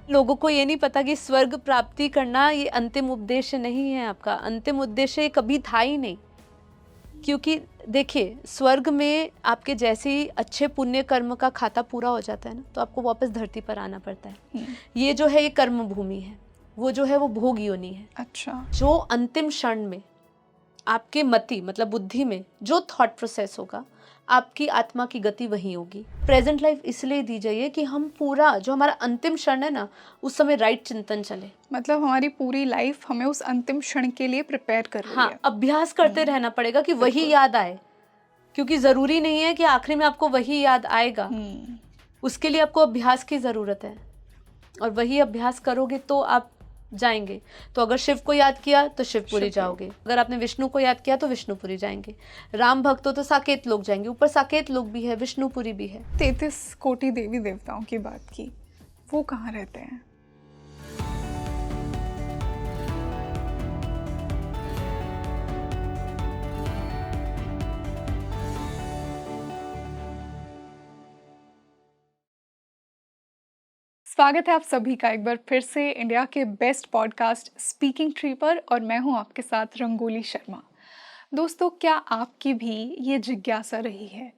लोगों को ये नहीं पता कि स्वर्ग प्राप्ति करना ये अंतिम उद्देश्य नहीं है आपका। अंतिम उद्देश्य ये कभी था ही नहीं। क्योंकि देखिए, स्वर्ग में आपके जैसे ही अच्छे पुण्य कर्म का खाता पूरा हो जाता है ना, तो आपको वापस धरती पर आना पड़ता है। ये जो है ये कर्म भूमि है, वो जो है वो भोग योनि है। अच्छा। जो अंतिम क्षण में आपके मति मतलब बुद्धि में जो थॉट प्रोसेस होगा, आपकी आत्मा की गति वही होगी। प्रेजेंट लाइफ इसलिए दी जाइए कि हम पूरा जो हमारा अंतिम क्षण है ना, उस समय राइट चिंतन चले। मतलब हमारी पूरी लाइफ हमें उस अंतिम क्षण के लिए प्रिपेयर कर रही है। हाँ, अभ्यास करते रहना पड़ेगा कि वही याद आए, क्योंकि जरूरी नहीं है कि आखिरी में आपको वही याद आएगा। उसके लिए आपको अभ्यास की जरूरत है, और वही अभ्यास करोगे तो आप जाएंगे। तो अगर शिव को याद किया तो शिवपुरी जाओगे, अगर आपने विष्णु को याद किया तो विष्णुपुरी जाएंगे। राम भक्त हो तो साकेत लोक जाएंगे, ऊपर साकेत लोक भी है, विष्णुपुरी भी है। 33 कोटि देवी देवताओं की बात की, वो कहाँ रहते हैं? स्वागत है आप सभी का एक बार फिर से इंडिया के बेस्ट पॉडकास्ट स्पीकिंग ट्री पर, और मैं हूं आपके साथ रंगोली शर्मा। दोस्तों, क्या आपकी भी ये जिज्ञासा रही है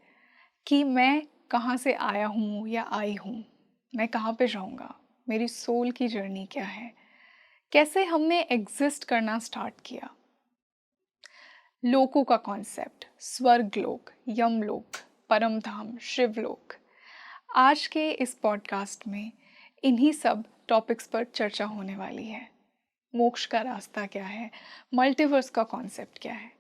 कि मैं कहाँ से आया हूँ या आई हूँ, मैं कहाँ पे जाऊँगा, मेरी सोल की जर्नी क्या है, कैसे हमने एग्जिस्ट करना स्टार्ट किया? लोकों का कॉन्सेप्ट, स्वर्गलोक, यमलोक, परम धाम, शिवलोक। आज के इस पॉडकास्ट में इन्हीं सब टॉपिक्स पर चर्चा होने वाली है। मोक्ष का रास्ता क्या है, मल्टीवर्स का कॉन्सेप्ट क्या है।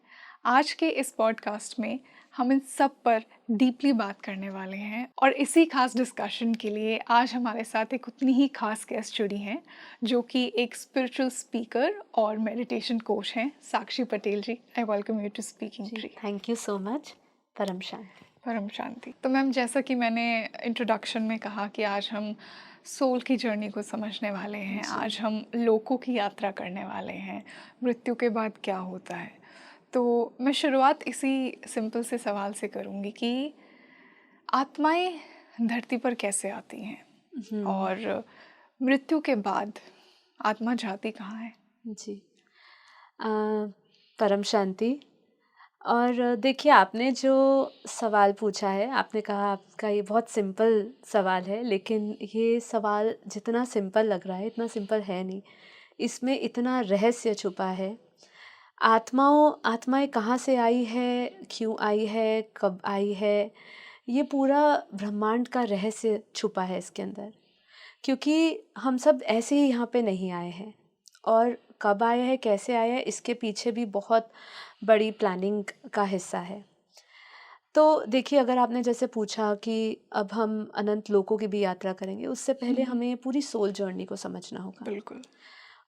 आज के इस पॉडकास्ट में हम इन सब पर डीपली बात करने वाले हैं, और इसी खास डिस्कशन के लिए आज हमारे साथ एक उतनी ही खास गेस्ट जुड़ी हैं, जो कि एक स्पिरिचुअल स्पीकर और मेडिटेशन कोच हैं, Sakshi Patel ji. I welcome you to speaking tree. Thank you so much. परम शांति। परम शांति। तो मैम, जैसा कि मैंने इंट्रोडक्शन में कहा कि आज हम सोल की जर्नी को समझने वाले हैं, आज हम लोकों की यात्रा करने वाले हैं, मृत्यु के बाद क्या होता है। तो मैं शुरुआत इसी सिंपल से सवाल से करूँगी कि आत्माएं धरती पर कैसे आती हैं, और मृत्यु के बाद आत्मा जाती कहाँ है? जी, परम शांति। और देखिए, आपने जो सवाल पूछा है, आपने कहा आपका ये बहुत सिंपल सवाल है, लेकिन ये सवाल जितना सिंपल लग रहा है इतना सिंपल है नहीं। इसमें इतना रहस्य छुपा है। आत्माएं कहाँ से आई है, क्यों आई है, कब आई है, ये पूरा ब्रह्मांड का रहस्य छुपा है इसके अंदर। क्योंकि हम सब ऐसे ही यहाँ पे नहीं आए हैं, और कब आए हैं, कैसे आए हैं, इसके पीछे भी बहुत बड़ी प्लानिंग का हिस्सा है। तो देखिए, अगर आपने जैसे पूछा कि अब हम अनंत लोकों की भी यात्रा करेंगे, उससे पहले हमें पूरी सोल जर्नी को समझना होगा। बिल्कुल।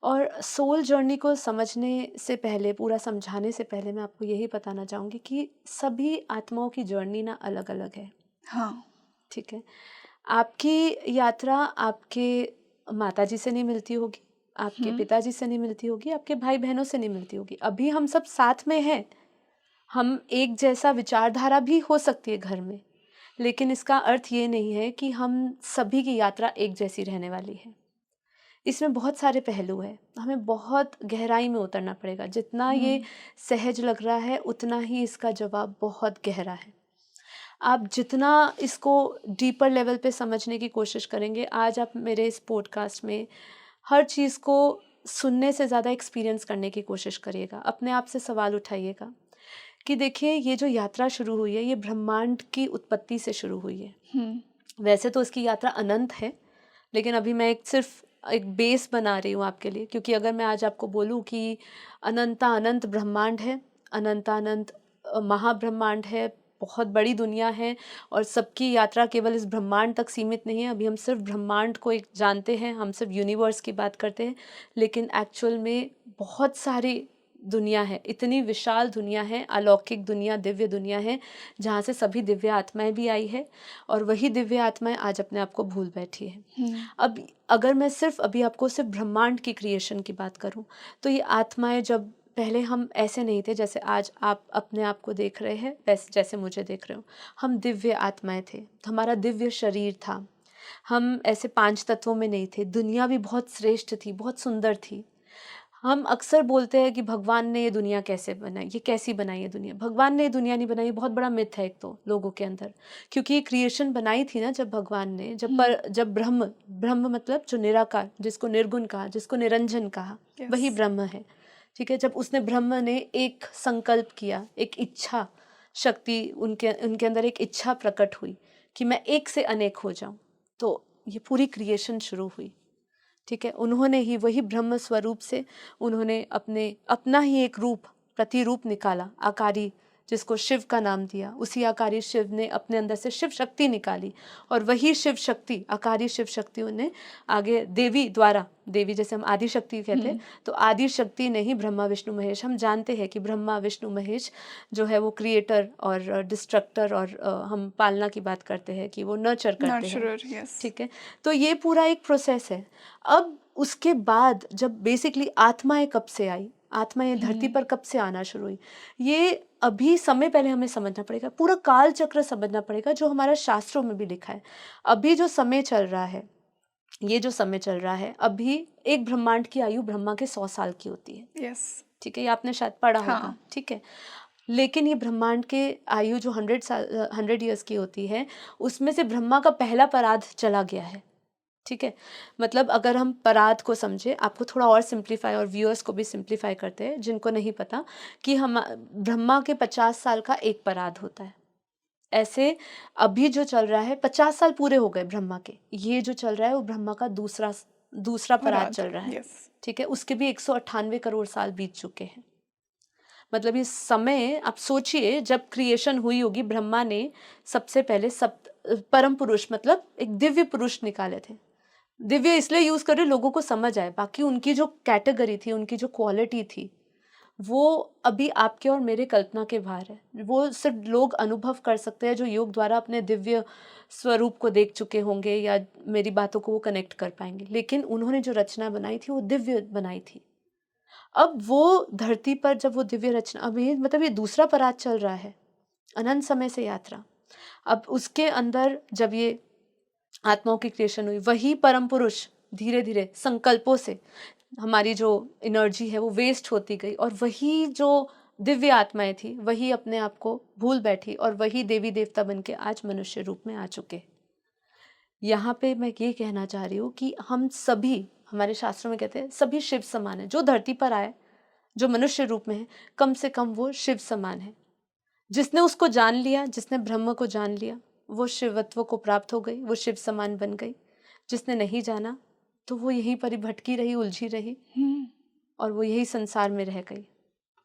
और सोल जर्नी को समझने से पहले, पूरा समझाने से पहले, मैं आपको यही बताना चाहूँगी कि सभी आत्माओं की जर्नी ना अलग अलग है। हाँ। ठीक है। आपकी यात्रा आपके माताजी से नहीं मिलती होगी, आपके पिताजी से नहीं मिलती होगी, आपके भाई बहनों से नहीं मिलती होगी। अभी हम सब साथ में हैं, हम एक जैसा विचारधारा भी हो सकती है घर में, लेकिन इसका अर्थ ये नहीं है कि हम सभी की यात्रा एक जैसी रहने वाली है। इसमें बहुत सारे पहलू हैं, हमें बहुत गहराई में उतरना पड़ेगा। जितना ये सहज लग रहा है, उतना ही इसका जवाब बहुत गहरा है। आप जितना इसको डीपर लेवल पे समझने की कोशिश करेंगे, आज आप मेरे इस पॉडकास्ट में हर चीज़ को सुनने से ज़्यादा एक्सपीरियंस करने की कोशिश करिएगा। अपने आप से सवाल उठाइएगा कि देखिए, ये जो यात्रा शुरू हुई है, ये ब्रह्मांड की उत्पत्ति से शुरू हुई है। वैसे तो इसकी यात्रा अनंत है, लेकिन अभी मैं सिर्फ एक बेस बना रही हूँ आपके लिए। क्योंकि अगर मैं आज आपको बोलूँ कि अनंत ब्रह्मांड है, अनंत महाब्रह्मांड है, बहुत बड़ी दुनिया है, और सबकी यात्रा केवल इस ब्रह्मांड तक सीमित नहीं है। अभी हम सिर्फ ब्रह्मांड को एक जानते हैं, हम सिर्फ यूनिवर्स की बात करते हैं, लेकिन एक्चुअल में बहुत सारी दुनिया है, इतनी विशाल दुनिया है, अलौकिक दुनिया, दिव्य दुनिया है, जहाँ से सभी दिव्य आत्माएं भी आई है, और वही दिव्य आत्माएं आज अपने आप को भूल बैठी है। अब अगर मैं सिर्फ अभी आपको सिर्फ ब्रह्मांड की क्रिएशन की बात करूं, तो ये आत्माएं, जब पहले हम ऐसे नहीं थे जैसे आज आप अपने आप को देख रहे हैं, वैसे जैसे मुझे देख रहे हो, हम दिव्य आत्माएं थे, हमारा दिव्य शरीर था, हम ऐसे 5 तत्वों में नहीं थे। दुनिया भी बहुत श्रेष्ठ थी, बहुत सुंदर थी। हम अक्सर बोलते हैं कि भगवान ने ये दुनिया कैसे बनाई, ये कैसी बनाई है दुनिया। भगवान ने ये दुनिया नहीं बनाई, ये बहुत बड़ा मिथ है एक तो लोगों के अंदर। क्योंकि ये क्रिएशन बनाई थी ना जब भगवान ने, जब ब्रह्म, ब्रह्म मतलब जो निराकार, जिसको निर्गुण कहा, जिसको निरंजन कहा, वही Yes. ब्रह्म है। ठीक है, जब उसने ब्रह्म ने एक संकल्प किया, एक इच्छा शक्ति, उनके उनके अंदर एक इच्छा प्रकट हुई कि मैं एक से अनेक हो जाऊं, तो ये पूरी क्रिएशन शुरू हुई। ठीक है, उन्होंने ही वही ब्रह्म स्वरूप से उन्होंने अपना ही एक रूप, प्रतिरूप निकाला, आकारी, जिसको शिव का नाम दिया। उसी आकारी शिव ने अपने अंदर से शिव शक्ति निकाली, और वही शिव शक्ति, आकारी शिव शक्ति, उन्हें आगे देवी द्वारा, देवी जैसे हम आदि शक्ति कहते हैं, तो आदि शक्ति ने ही ब्रह्मा विष्णु महेश, हम जानते हैं कि ब्रह्मा विष्णु महेश जो है वो क्रिएटर और डिस्ट्रक्टर, और हम पालना की बात करते हैं कि वो नर्चर करते हैं। Nurturer, yes. ठीक है, तो ये पूरा एक प्रोसेस है। अब उसके बाद जब बेसिकली आत्माएं कब से आई, आत्माएं धरती पर कब से आना शुरू हुई, ये अभी समय पहले हमें समझना पड़ेगा, पूरा काल चक्र समझना पड़ेगा जो हमारा शास्त्रों में भी लिखा है। अभी जो समय चल रहा है, ये जो समय चल रहा है, अभी एक ब्रह्मांड की आयु ब्रह्मा के 100 साल की होती है। Yes. ठीक है, ये आपने शायद पढ़ा हाँ। होगा। ठीक है, लेकिन ये ब्रह्मांड के आयु जो 100 ईयर्स की होती है, उसमें से ब्रह्मा का पहला पराध चला गया है। ठीक है, मतलब अगर हम पराध को समझे, आपको थोड़ा और सिंप्लीफाई, और व्यूअर्स को भी सिंप्लीफाई करते हैं जिनको नहीं पता, कि हम ब्रह्मा के 50 साल का एक पराध होता है। ऐसे अभी जो चल रहा है, 50 साल पूरे हो गए ब्रह्मा के, ये जो चल रहा है वो ब्रह्मा का दूसरा पराध चल रहा है। Yes. ठीक है, उसके भी 198 करोड़ साल बीत चुके हैं। मतलब ये समय, आप सोचिए, जब क्रिएशन हुई होगी, ब्रह्मा ने सबसे पहले परम पुरुष, मतलब एक दिव्य पुरुष निकाले थे। दिव्य इसलिए यूज कर रहे, लोगों को समझ आए, बाकी उनकी जो कैटेगरी थी, उनकी जो क्वालिटी थी, वो अभी आपके और मेरे कल्पना के बाहर है। वो सिर्फ लोग अनुभव कर सकते हैं जो योग द्वारा अपने दिव्य स्वरूप को देख चुके होंगे, या मेरी बातों को वो कनेक्ट कर पाएंगे। लेकिन उन्होंने जो रचना बनाई थी वो दिव्य बनाई थी। अब वो धरती पर जब वो दिव्य रचना, अब ये मतलब ये दूसरा परात चल रहा है, अनंत समय से यात्रा। अब उसके अंदर जब ये आत्माओं की क्रिएशन हुई, वही परम पुरुष धीरे धीरे संकल्पों से हमारी जो एनर्जी है वो वेस्ट होती गई, और वही जो दिव्य आत्माएं थी वही अपने आप को भूल बैठी, और वही देवी देवता बन के आज मनुष्य रूप में आ चुके। यहाँ पे मैं ये कहना चाह रही हूँ कि हम सभी, हमारे शास्त्रों में कहते हैं सभी शिव समान है। जो धरती पर आए, जो मनुष्य रूप में है, कम से कम वो शिव समान है। जिसने उसको जान लिया, जिसने ब्रह्म को जान लिया, वो शिवत्व को प्राप्त हो गई, वो शिव समान बन गई। जिसने नहीं जाना, तो वो यहीं पर ही भटकी रही, उलझी रही, और वो यही संसार में रह गई।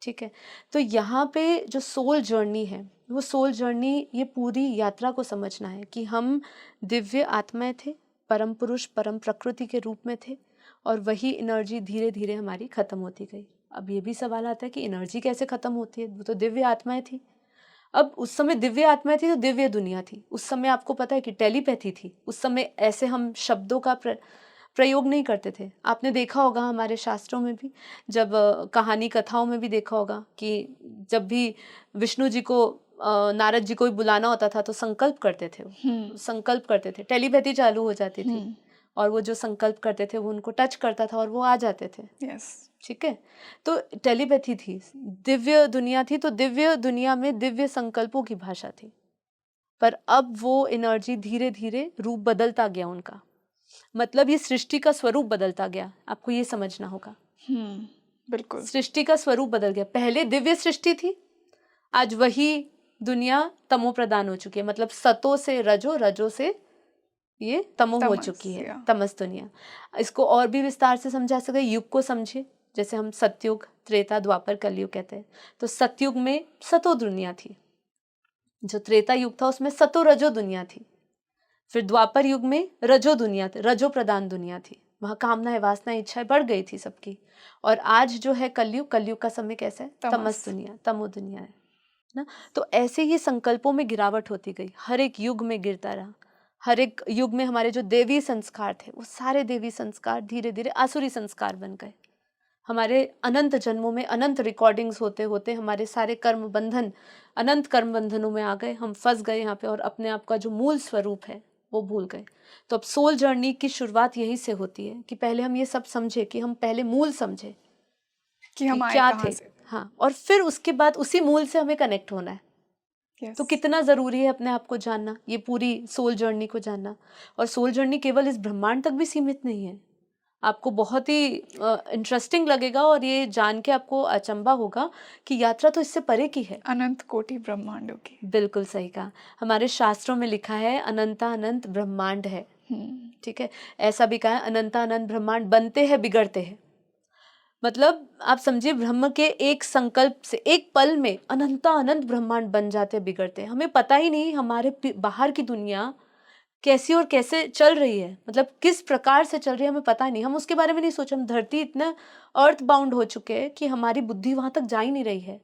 ठीक है, तो यहाँ पे जो सोल जर्नी है, वो सोल जर्नी, ये पूरी यात्रा को समझना है कि हम दिव्य आत्माएं थे, परम पुरुष परम प्रकृति के रूप में थे, और वही एनर्जी धीरे धीरे हमारी खत्म होती गई। अब ये भी सवाल आता है कि एनर्जी कैसे खत्म होती है, वो तो दिव्य आत्माएं थी। अब उस समय दिव्य आत्माएं थी तो दिव्य दुनिया थी। उस समय आपको पता है कि टेलीपैथी थी। उस समय ऐसे हम शब्दों का प्रयोग नहीं करते थे। आपने देखा होगा हमारे शास्त्रों में भी, जब कहानी कथाओं में भी देखा होगा कि जब भी विष्णु जी को नारद जी को भी बुलाना होता था तो संकल्प करते थे, वो संकल्प करते थे, टेलीपैथी चालू हो जाती थी, और वो जो संकल्प करते थे वो उनको टच करता था और वो आ जाते थे। Yes. ठीक है, तो टेलीपैथी थी, दिव्य दुनिया थी, तो दिव्य दुनिया में दिव्य संकल्पों की भाषा थी। पर अब वो एनर्जी धीरे धीरे रूप बदलता गया उनका, मतलब ये सृष्टि का स्वरूप बदलता गया। आपको ये समझना होगा, बिल्कुल। सृष्टि का स्वरूप बदल गया। पहले दिव्य सृष्टि थी, आज वही दुनिया तमो प्रदान हो चुकी है, मतलब सतो से रजो, रजो से ये तमो हो चुकी है, तमस दुनिया। इसको और भी विस्तार से समझा सकते, युग को समझे, जैसे हम सतयुग, त्रेता, द्वापर, कलयुग कहते हैं। तो सतयुग में सतो दुनिया थी, जो त्रेता युग था उसमें सतो रजो दुनिया थी, फिर द्वापर युग में रजो दुनिया थी, रजो प्रधान दुनिया थी, वहाँ कामनाएं, वासनाएं, इच्छाएं बढ़ गई थी सबकी। और आज जो है कलयुग, कलयुग का समय कैसा है, तमस दुनिया, तमो दुनिया है ना। तो ऐसे ही संकल्पों में गिरावट होती गई, हर एक युग में गिरता रहा। हर एक युग में हमारे जो देवी संस्कार थे वो सारे देवी संस्कार धीरे धीरे आसुरी संस्कार बन गए। हमारे अनंत जन्मों में अनंत रिकॉर्डिंग्स होते होते हमारे सारे कर्म बंधन अनंत कर्म बंधनों में आ गए, हम फंस गए यहाँ पे, और अपने आप का जो मूल स्वरूप है वो भूल गए। तो अब सोल जर्नी की शुरुआत यहीं से होती है कि पहले हम ये सब समझे, कि हम पहले मूल समझे कि हम आए क्या कहाँ थे। से। हाँ, और फिर उसके बाद उसी मूल से हमें कनेक्ट होना है। तो यस। कितना ज़रूरी है अपने आप को जानना, ये पूरी सोल जर्नी को जानना। और सोल जर्नी केवल इस ब्रह्मांड तक भी सीमित नहीं है। आपको बहुत ही इंटरेस्टिंग लगेगा और ये जान के आपको अचंभा होगा कि यात्रा तो इससे परे की है। अनंत कोटि ब्रह्मांडों की। बिल्कुल सही कहा। हमारे शास्त्रों में लिखा है अनंतानंत ब्रह्मांड है। ठीक है, ऐसा भी कहा है अनंतानंत ब्रह्मांड बनते हैं बिगड़ते हैं। मतलब आप समझिए, ब्रह्म के एक संकल्प से एक पल में अनंतानंत ब्रह्मांड बन जाते हैं, बिगड़ते हैं। हमें पता ही नहीं हमारे बाहर की दुनिया कैसी और कैसे चल रही है, मतलब किस प्रकार से चल रही है, हमें पता ही नहीं। हम उसके बारे में नहीं सोच, हम धरती इतना अर्थ बाउंड हो चुके हैं कि हमारी बुद्धि वहां तक जा ही नहीं रही है।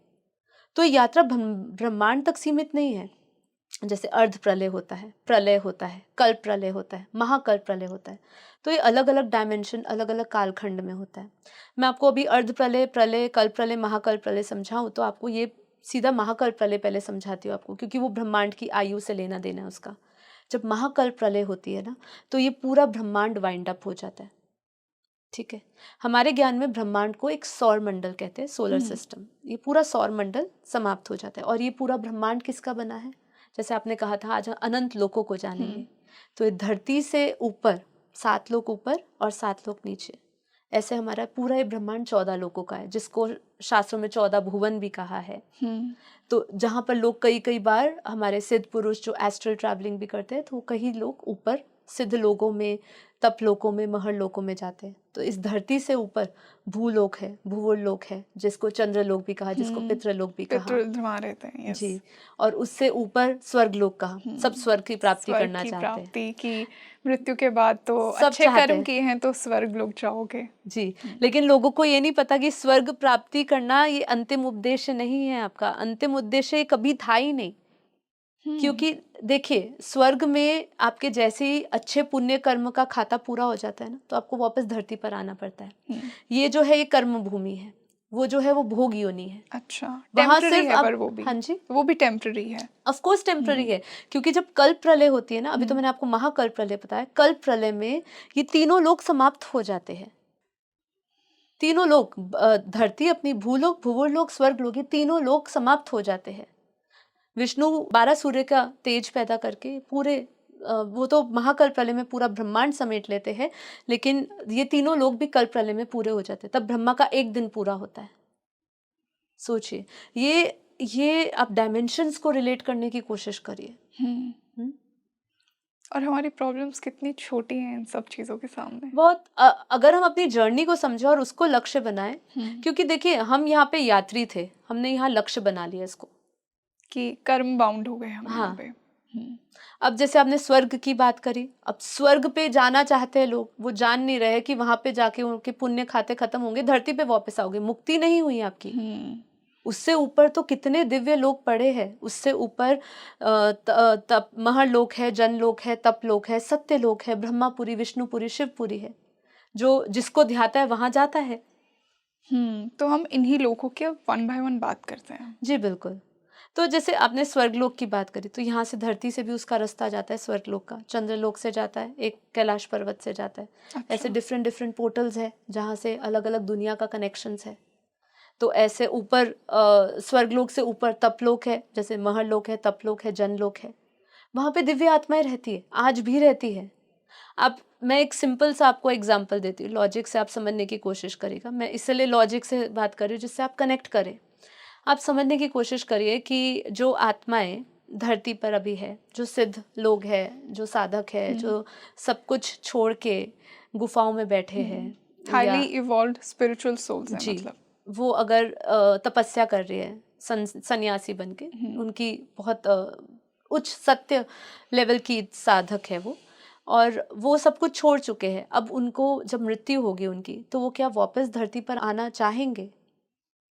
तो ये यात्रा ब्रह्मांड तक सीमित नहीं है। जैसे अर्ध प्रलय होता है, प्रलय होता है, कल्प प्रलय होता है, महाकल्प प्रलय होता है। तो ये अलग अलग डायमेंशन, अलग अलग कालखंड में होता है। मैं आपको अभी अर्ध प्रलय, प्रलय, कल्प प्रलय, महाकल्प प्रलय समझाऊं तो आपको ये सीधा महाकल्प प्रलय पहले समझाती हूँ आपको, क्योंकि वो ब्रह्मांड की आयु से लेना देना है उसका। जब महाकल्प प्रलय होती है ना, तो ये पूरा ब्रह्मांड वाइंड अप हो जाता है। ठीक है, हमारे ज्ञान में ब्रह्मांड को एक सौर मंडल कहते हैं, सोलर सिस्टम। ये पूरा सौर मंडल समाप्त हो जाता है। और ये पूरा ब्रह्मांड किसका बना है? जैसे आपने कहा था आज अनंत लोकों को जानेंगे, तो ये धरती से ऊपर 7 लोक ऊपर और 7 लोक नीचे, ऐसे हमारा पूरा ये ब्रह्मांड 14 लोकों का है, जिसको शास्त्रों में 14 भुवन भी कहा है। तो जहाँ पर लोग कई कई बार, हमारे सिद्ध पुरुष जो एस्ट्रल ट्रैवलिंग भी करते हैं, तो कई लोग ऊपर सिद्ध लोकों में, तप लोकों में, महर लोकों में जाते हैं। तो इस धरती से ऊपर भूलोक है, भूवोर लोक है, जिसको चंद्रलोक भी कहा, जिसको पितृलोक भी कहा। पितृ वहाँ रहते हैं। यस। जी, और उससे ऊपर स्वर्गलोक कहा। सब स्वर्ग की प्राप्ति स्वर्ग करना की चाहते हैं। प्राप्ति की, मृत्यु के बाद तो सब अच्छे चाहते कर्म हैं। किए हैं तो स्वर्ग लोग जाओगे। जी, लेकिन लोगों को ये नहीं पता कि स्वर्ग प्राप्ति करना ये अंतिम उद्देश्य नहीं है आपका। अंतिम उद्देश्य कभी था ही नहीं। क्योंकि देखिए, स्वर्ग में आपके जैसे ही अच्छे पुण्य कर्म का खाता पूरा हो जाता है ना, तो आपको वापस धरती पर आना पड़ता है। ये जो है, ये कर्म भूमि है। वो जो है वो भोग योनि है। अच्छा, वहां टेम्पररी सिर्फ है आप, पर वो भी। हाँ जी, वो भी टेम्पररी है। ऑफ कोर्स टेम्पररी है। क्योंकि जब कल्प प्रलय होती है ना, अभी तो मैंने आपको महाकल्प प्रलय बताया, कल्प प्रलय में ये तीनों लोग समाप्त हो जाते हैं। तीनों लोग, धरती अपनी, भूलोक, भूवोर लोक, स्वर्ग लोक, ये तीनों लोग समाप्त हो जाते हैं। विष्णु 12 सूर्य का तेज पैदा करके पूरे, वो तो महाकल्प प्रलय में पूरा ब्रह्मांड समेट लेते हैं, लेकिन ये तीनों लोग भी कल्प प्रलय में पूरे हो जाते हैं। तब ब्रह्मा का एक दिन पूरा होता है। सोचिए, ये आप डायमेंशंस को रिलेट करने की कोशिश करिए। और हमारी प्रॉब्लम्स कितनी छोटी हैं इन सब चीज़ों के सामने। बहुत अगर हम अपनी जर्नी को समझे और उसको लक्ष्य बनाएं, क्योंकि देखिए, हम यहाँ पे यात्री थे, हमने यहाँ लक्ष्य बना लिया इसको कि कर्म बाउंड हो गए हम यहाँ हाँ। पे। अब जैसे आपने स्वर्ग की बात करी, अब स्वर्ग पे जाना चाहते हैं लोग, वो जान नहीं रहे कि वहां पे जाके उनके पुण्य खाते खत्म होंगे, धरती पे वापस आओगे, मुक्ति नहीं हुई आपकी। उससे ऊपर तो कितने दिव्य लोक पड़े हैं। उससे ऊपर तप महर लोक है, जन लोक है, तप लोक है, सत्य लोक है, ब्रह्मापुरी, विष्णुपुरी, शिवपुरी है। जो जिसको ध्याता है वहां जाता है। तो हम इन्हीं लोगों के वन बाय वन बात करते हैं। जी बिल्कुल। तो जैसे आपने स्वर्गलोक की बात करी, तो यहाँ से धरती से भी उसका रास्ता जाता है स्वर्गलोक का, चंद्रलोक से जाता है, एक कैलाश पर्वत से जाता है। अच्छा। ऐसे डिफरेंट डिफरेंट पोर्टल्स है जहाँ से अलग अलग दुनिया का कनेक्शंस है। तो ऐसे ऊपर स्वर्गलोक से ऊपर तपलोक है, जैसे महरलोक है, तपलोक है, जनलोक है। वहाँ पे दिव्य आत्माएं रहती है, आज भी रहती है। अब मैं एक सिंपल सा आपको एग्जांपल देती हूँ, लॉजिक से आप समझने की कोशिश करिएगा। मैं इसलिए लॉजिक से बात कर रही हूँ जिससे आप कनेक्ट करें। आप समझने की कोशिश करिए कि जो आत्माएं धरती पर अभी है, जो सिद्ध लोग हैं, जो साधक है, जो सब कुछ छोड़ के गुफाओं में बैठे हैं, हाईली इवॉल्व्ड स्पिरिचुअल सोल्स हैं। जी, मतलब वो अगर तपस्या कर रही है सन्यासी बन के, उनकी बहुत उच्च सत्य लेवल की साधक है वो, और वो सब कुछ छोड़ चुके हैं। अब उनको जब मृत्यु होगी उनकी, तो वो क्या वापस धरती पर आना चाहेंगे?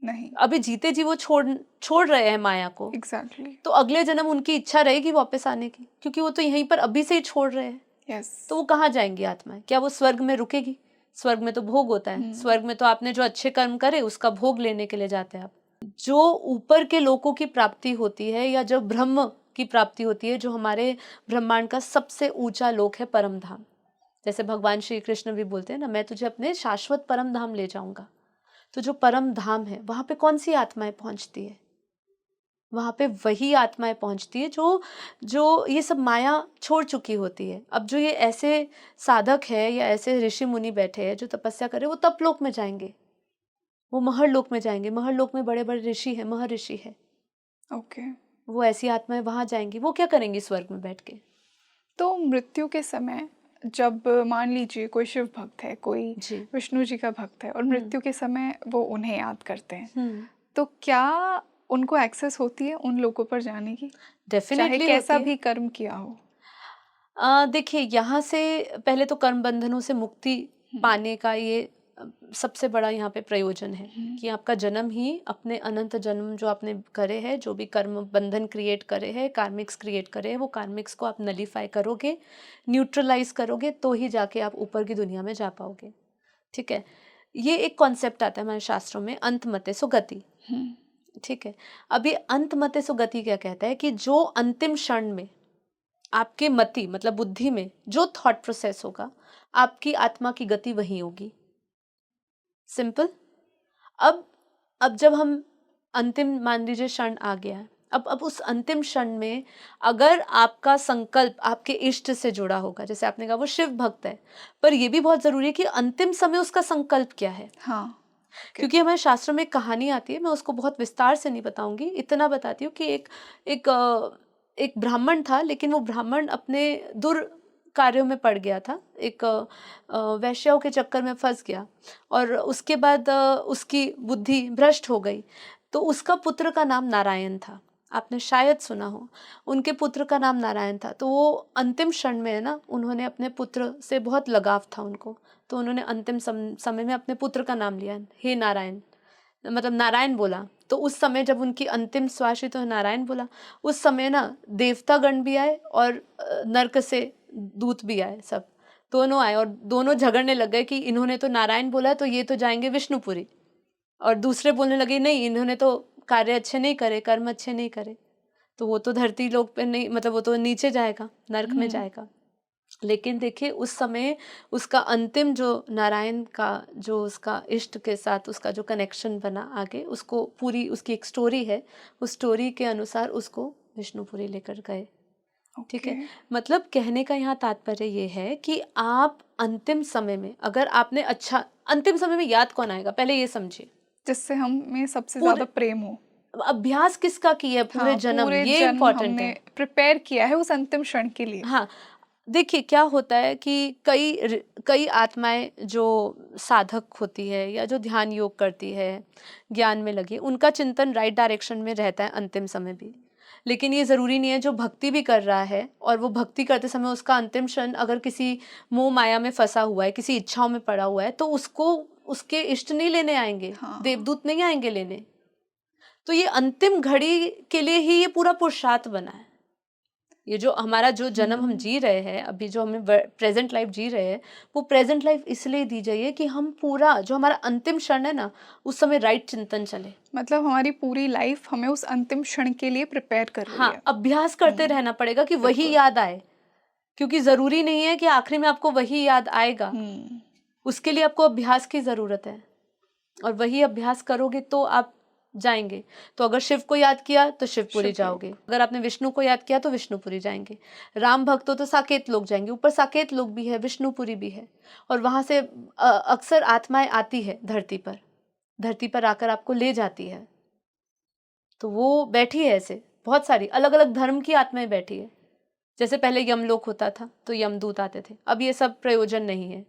नहीं। अभी जीते जी वो छोड़ रहे हैं माया को। एग्जैक्टली। तो अगले जन्म उनकी इच्छा रहेगी वापस आने की, क्योंकि वो तो यहीं पर अभी से ही छोड़ रहे हैं। यस। तो वो कहाँ जाएंगी आत्माएं? क्या वो स्वर्ग में रुकेगी? स्वर्ग में तो भोग होता है। स्वर्ग में तो आपने जो अच्छे कर्म करे उसका भोग लेने के लिए जाते हैं आप। जो ऊपर के लोकों की प्राप्ति होती है, या जब ब्रह्म की प्राप्ति होती है, जो हमारे ब्रह्मांड का सबसे ऊंचा लोक है, परम धाम। जैसे भगवान श्री कृष्ण भी बोलते हैं ना, मैं तुझे अपने शाश्वत परम धाम ले जाऊंगा। तो जो परम धाम है वहां पे कौन सी आत्माएं पहुंचती है? वहां पे वही आत्माएं पहुंचती है जो जो ये सब माया छोड़ चुकी होती है। अब जो ये ऐसे साधक है या ऐसे ऋषि मुनि बैठे हैं जो तपस्या करे, वो तपलोक में जाएंगे, वो महर्लोक में जाएंगे। महर्लोक में बड़े बड़े ऋषि है, महर्षि है। ओके। वो ऐसी आत्माएं वहां जाएंगी, वो क्या करेंगी स्वर्ग में बैठ के? तो मृत्यु के समय जब मान लीजिए कोई शिव भक्त है, कोई जी। विष्णु जी का भक्त है, और मृत्यु के समय वो उन्हें याद करते हैं, हम्म। तो क्या उनको एक्सेस होती है उन लोगों पर जाने की, चाहे डेफिनेटली कैसा होती है। भी कर्म किया हो? देखिए, यहाँ से पहले तो कर्म बंधनों से मुक्ति पाने का ये सबसे बड़ा यहाँ पे प्रयोजन है कि आपका जन्म ही अपने अनंत जन्म जो आपने करे हैं, जो भी कर्म बंधन क्रिएट करे हैं, कार्मिक्स क्रिएट करे हैं, वो कार्मिक्स को आप नलीफाई करोगे, न्यूट्रलाइज करोगे, तो ही जाके आप ऊपर की दुनिया में जा पाओगे। ठीक है, ये एक कॉन्सेप्ट आता है हमारे शास्त्रों में, अंतमते सो गति। ठीक है, अब ये अंतमते सो गति क्या कहता है कि जो अंतिम क्षण में आपके मति मतलब बुद्धि में जो थॉट प्रोसेस होगा, आपकी आत्मा की गति वही होगी। सिंपल। अब जब हम अंतिम मान लीजिए क्षण आ गया है, अब उस अंतिम क्षण में अगर आपका संकल्प आपके इष्ट से जुड़ा होगा, जैसे आपने कहा वो शिव भक्त है, पर यह भी बहुत जरूरी है कि अंतिम समय उसका संकल्प क्या है। हाँ, क्योंकि हमारे शास्त्रों में एक कहानी आती है, मैं उसको बहुत विस्तार से नहीं बताऊंगी, इतना बताती हूँ कि एक ब्राह्मण था, लेकिन वो ब्राह्मण अपने कार्यों में पड़ गया था, एक वैश्याओं के चक्कर में फंस गया, और उसके बाद उसकी बुद्धि भ्रष्ट हो गई। तो उसका पुत्र का नाम नारायण था, आपने शायद सुना हो, उनके पुत्र का नाम नारायण था। तो वो अंतिम क्षण में है ना, उन्होंने अपने पुत्र से बहुत लगाव था उनको, तो उन्होंने अंतिम समय में अपने पुत्र का नाम लिया, हे नारायण, मतलब नारायण बोला। तो उस समय जब उनकी अंतिम श्वास हुई तो नारायण बोला। उस समय ना देवता गण भी आए और नरक से दूत भी आए, सब दोनों आए, और दोनों झगड़ने लग गए कि इन्होंने तो नारायण बोला तो ये तो जाएंगे विष्णुपुरी, और दूसरे बोलने लगे नहीं, इन्होंने तो कार्य अच्छे नहीं करे, कर्म अच्छे नहीं करे, तो वो तो धरती लोक पे नहीं, मतलब वो तो नीचे जाएगा, नरक में जाएगा। लेकिन देखिए उस समय उसका अंतिम जो नारायण का जो उसका इष्ट के साथ उसका जो कनेक्शन बना, आगे उसको पूरी उसकी एक स्टोरी है, उस स्टोरी के अनुसार उसको विष्णुपुरी लेकर गए। ठीक है, मतलब कहने का यहाँ तात्पर्य ये है कि आप अंतिम समय में अगर आपने अच्छा, अंतिम समय में याद कौन आएगा पहले ये समझिए, जिससे हमें सबसे ज्यादा प्रेम हो। अभ्यास किसका किया है पूरे जन्म, ये इम्पोर्टेंट है, प्रिपेयर किया है उस अंतिम क्षण के लिए। हाँ, देखिए क्या होता है कि कई आत्माएं जो साधक होती है या जो ध्यान योग करती है, ज्ञान में लगी, उनका चिंतन राइट डायरेक्शन में रहता है अंतिम समय भी। लेकिन ये ज़रूरी नहीं है जो भक्ति भी कर रहा है और वो भक्ति करते समय उसका अंतिम क्षण अगर किसी मोह माया में फंसा हुआ है, किसी इच्छाओं में पड़ा हुआ है, तो उसको उसके इष्ट नहीं लेने आएंगे। हाँ। देवदूत नहीं आएंगे लेने। तो ये अंतिम घड़ी के लिए ही ये पूरा पुरुषार्थ बना है। ये जो हमारा जो जन्म हम जी रहे हैं अभी, जो हमें प्रेजेंट लाइफ जी रहे हैं, वो प्रेजेंट लाइफ इसलिए दी जाइए कि हम पूरा जो हमारा अंतिम क्षण है ना, उस समय राइट चिंतन चले। मतलब हमारी पूरी लाइफ हमें उस अंतिम क्षण के लिए प्रिपेयर कर रही है। हाँ, अभ्यास करते रहना पड़ेगा कि वही याद आए, क्योंकि जरूरी नहीं है कि आखिरी में आपको वही याद आएगा। उसके लिए आपको अभ्यास की जरूरत है, और वही अभ्यास करोगे तो आप जाएंगे। तो अगर शिव को याद किया तो शिवपुरी जाओगे, अगर आपने विष्णु को याद किया तो विष्णुपुरी जाएंगे, राम भक्त हो तो साकेत लोक जाएंगे, ऊपर साकेत लोक भी है, विष्णुपुरी भी है, और वहां से अक्सर आत्माएं आती है धरती पर आकर आपको ले जाती है। तो वो बैठी है, ऐसे बहुत सारी अलग अलग धर्म की आत्माएं बैठी है। जैसे पहले यमलोक होता था तो यमदूत आते थे, अब ये सब प्रयोजन नहीं है।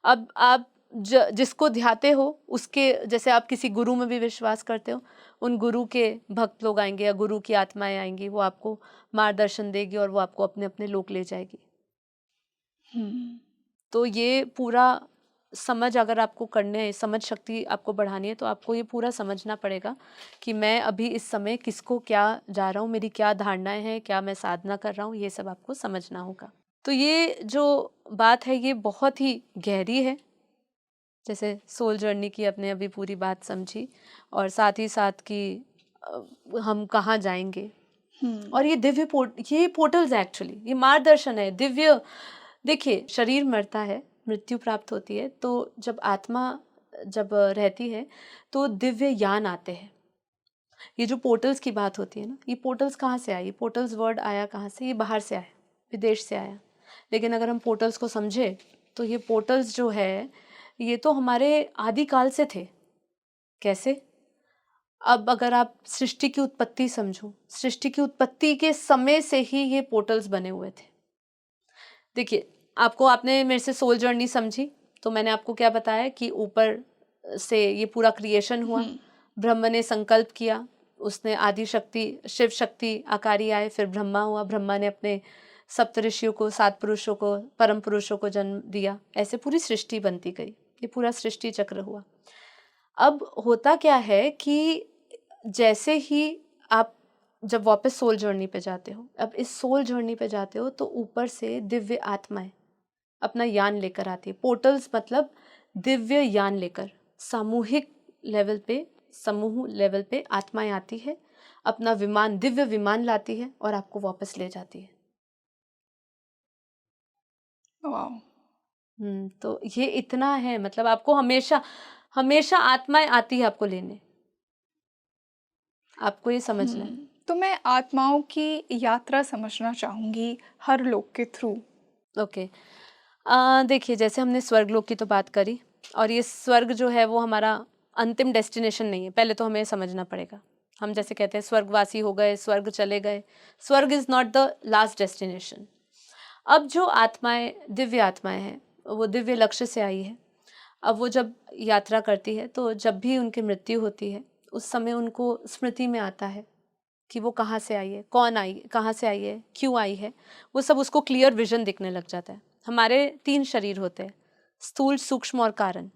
अब आप जिसको ध्याते हो उसके, जैसे आप किसी गुरु में भी विश्वास करते हो, उन गुरु के भक्त लोग आएंगे या गुरु की आत्माएं आएंगी, वो आपको मार्गदर्शन देगी और वो आपको अपने अपने लोक ले जाएगी। तो ये पूरा समझ अगर आपको करने है, समझ शक्ति आपको बढ़ानी है, तो आपको ये पूरा समझना पड़ेगा कि मैं अभी इस समय किसको क्या जा रहा हूँ, मेरी क्या धारणाएं हैं, क्या मैं साधना कर रहा हूँ, ये सब आपको समझना होगा। तो ये जो बात है ये बहुत ही गहरी है, जैसे सोल जर्नी की अपने अभी पूरी बात समझी, और साथ ही साथ कि हम कहाँ जाएंगे, और ये ये पोर्टल्स एक्चुअली, ये मार्गदर्शन है दिव्य। देखिए, शरीर मरता है, मृत्यु प्राप्त होती है, तो जब आत्मा जब रहती है तो दिव्य यान आते हैं। ये जो पोर्टल्स की बात होती है ना, ये पोर्टल्स कहाँ से आई? पोर्टल्स वर्ड आया कहाँ से? ये बाहर से आया, विदेश से आया। लेकिन अगर हम पोर्टल्स को समझे तो ये पोर्टल्स जो है ये तो हमारे आदिकाल से थे। कैसे? अब अगर आप सृष्टि की उत्पत्ति समझो, सृष्टि की उत्पत्ति के समय से ही ये पोर्टल्स बने हुए थे। देखिए, आपने मेरे से सोल जर्नी समझी, तो मैंने आपको क्या बताया कि ऊपर से ये पूरा क्रिएशन हुआ, ब्रह्म ने संकल्प किया, उसने आदि शक्ति शिव शक्ति आकारी आए, फिर ब्रह्मा हुआ, ब्रह्मा ने अपने सप्त ऋषियों को, 7 पुरुषों को, परम पुरुषों को जन्म दिया, ऐसे पूरी सृष्टि बनती गई, ये पूरा सृष्टि चक्र हुआ। अब होता क्या है कि जैसे ही आप जब वापस सोल जर्नी पे जाते हो, अब इस सोल जर्नी पे जाते हो तो ऊपर से दिव्य आत्माएं अपना यान लेकर आती है। पोर्टल्स मतलब दिव्य यान लेकर, सामूहिक लेवल पे, समूह लेवल पे आत्माएं आती है, अपना विमान, दिव्य विमान लाती है और आपको वापस ले जाती है। वाह। तो ये इतना है, मतलब आपको हमेशा हमेशा आत्माएं आती है आपको लेने, आपको ये समझना है। तो मैं आत्माओं की यात्रा समझना चाहूंगी हर लोक के थ्रू। ओके, देखिए, जैसे हमने स्वर्गलोक की तो बात करी, और ये स्वर्ग जो है वो हमारा अंतिम डेस्टिनेशन नहीं है, पहले तो हमें समझना पड़ेगा। हम जैसे कहते हैं स्वर्गवासी हो गए, स्वर्ग चले गए, स्वर्ग is not the last destination. अब जो आत्माएं, दिव्य आत्माएं हैं, वो दिव्य लक्ष्य से आई है। अब वो जब यात्रा करती है तो जब भी उनकी मृत्यु होती है उस समय उनको स्मृति में आता है कि वो कहाँ से आई है, कौन आई, कहाँ से आई है, क्यों आई है, वो सब उसको क्लियर विजन दिखने लग जाता है। हमारे 3 शरीर होते हैं, स्थूल, सूक्ष्म और कारण।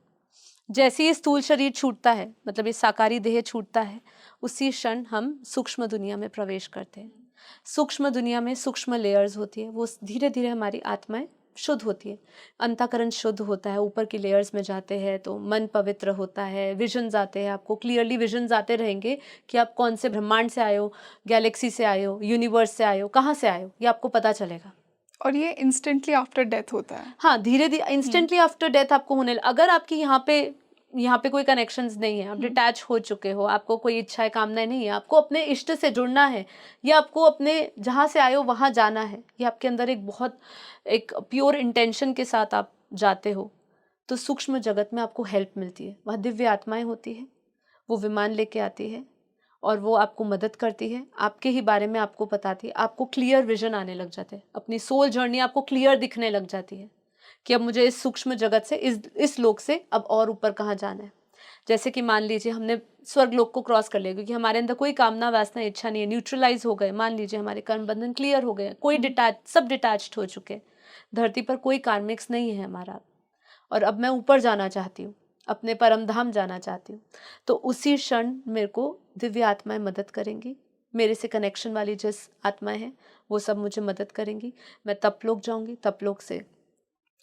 जैसे ही स्थूल शरीर छूटता है, मतलब ये साकारी देह छूटता है, उसी क्षण हम सूक्ष्म दुनिया में प्रवेश करते हैं। सूक्ष्म दुनिया में सूक्ष्म लेयर्स होती है, वो धीरे धीरे हमारी आत्माएं शुद्ध होती है, अंतःकरण शुद्ध होता है, ऊपर की लेयर्स में जाते हैं तो मन पवित्र होता है, विजन्स आते हैं, आपको क्लियरली विजन्स आते रहेंगे कि आप कौन से ब्रह्मांड से आए हो, गैलेक्सी से आए हो, यूनिवर्स से आए हो, कहाँ से आए हो, ये आपको पता चलेगा। और ये इंस्टेंटली आफ्टर डेथ होता है? हाँ, धीरे धीरे इंस्टेंटली आफ्टर डेथ आपको होने, अगर आपकी यहाँ पे कोई कनेक्शंस नहीं है, आप डिटैच हो चुके हो, आपको कोई इच्छाएं कामनाएं नहीं है, आपको अपने इष्ट से जुड़ना है, या आपको अपने जहाँ से आए हो वहाँ जाना है, ये आपके अंदर एक बहुत एक प्योर इंटेंशन के साथ आप जाते हो, तो सूक्ष्म जगत में आपको हेल्प मिलती है। वहाँ दिव्य आत्माएं होती है, वो विमान लेके आती है और वो आपको मदद करती है, आपके ही बारे में आपको बताती है, आपको क्लियर विजन आने लग जाते हैं, अपनी सोल जर्नी आपको क्लियर दिखने लग जाती है कि अब मुझे इस सूक्ष्म जगत से, इस लोक से अब और ऊपर कहाँ जाना है। जैसे कि मान लीजिए हमने स्वर्ग लोक को क्रॉस कर लिया, क्योंकि हमारे अंदर कोई कामना वासना इच्छा नहीं है, न्यूट्रलाइज हो गए, मान लीजिए हमारे कर्म बंधन क्लियर हो गए, कोई सब डिटैच्ड हो चुके, धरती पर कोई कार्मिक्स नहीं है हमारा, और अब मैं ऊपर जाना चाहती हूँ, अपने परम धाम जाना चाहती हूँ, तो उसी क्षण मेरे को दिव्य आत्माएं मदद करेंगी, मेरे से कनेक्शन वाली जिस आत्माएं हैं वो सब मुझे मदद करेंगी। मैं तपलोक जाऊंगी, तपलोक से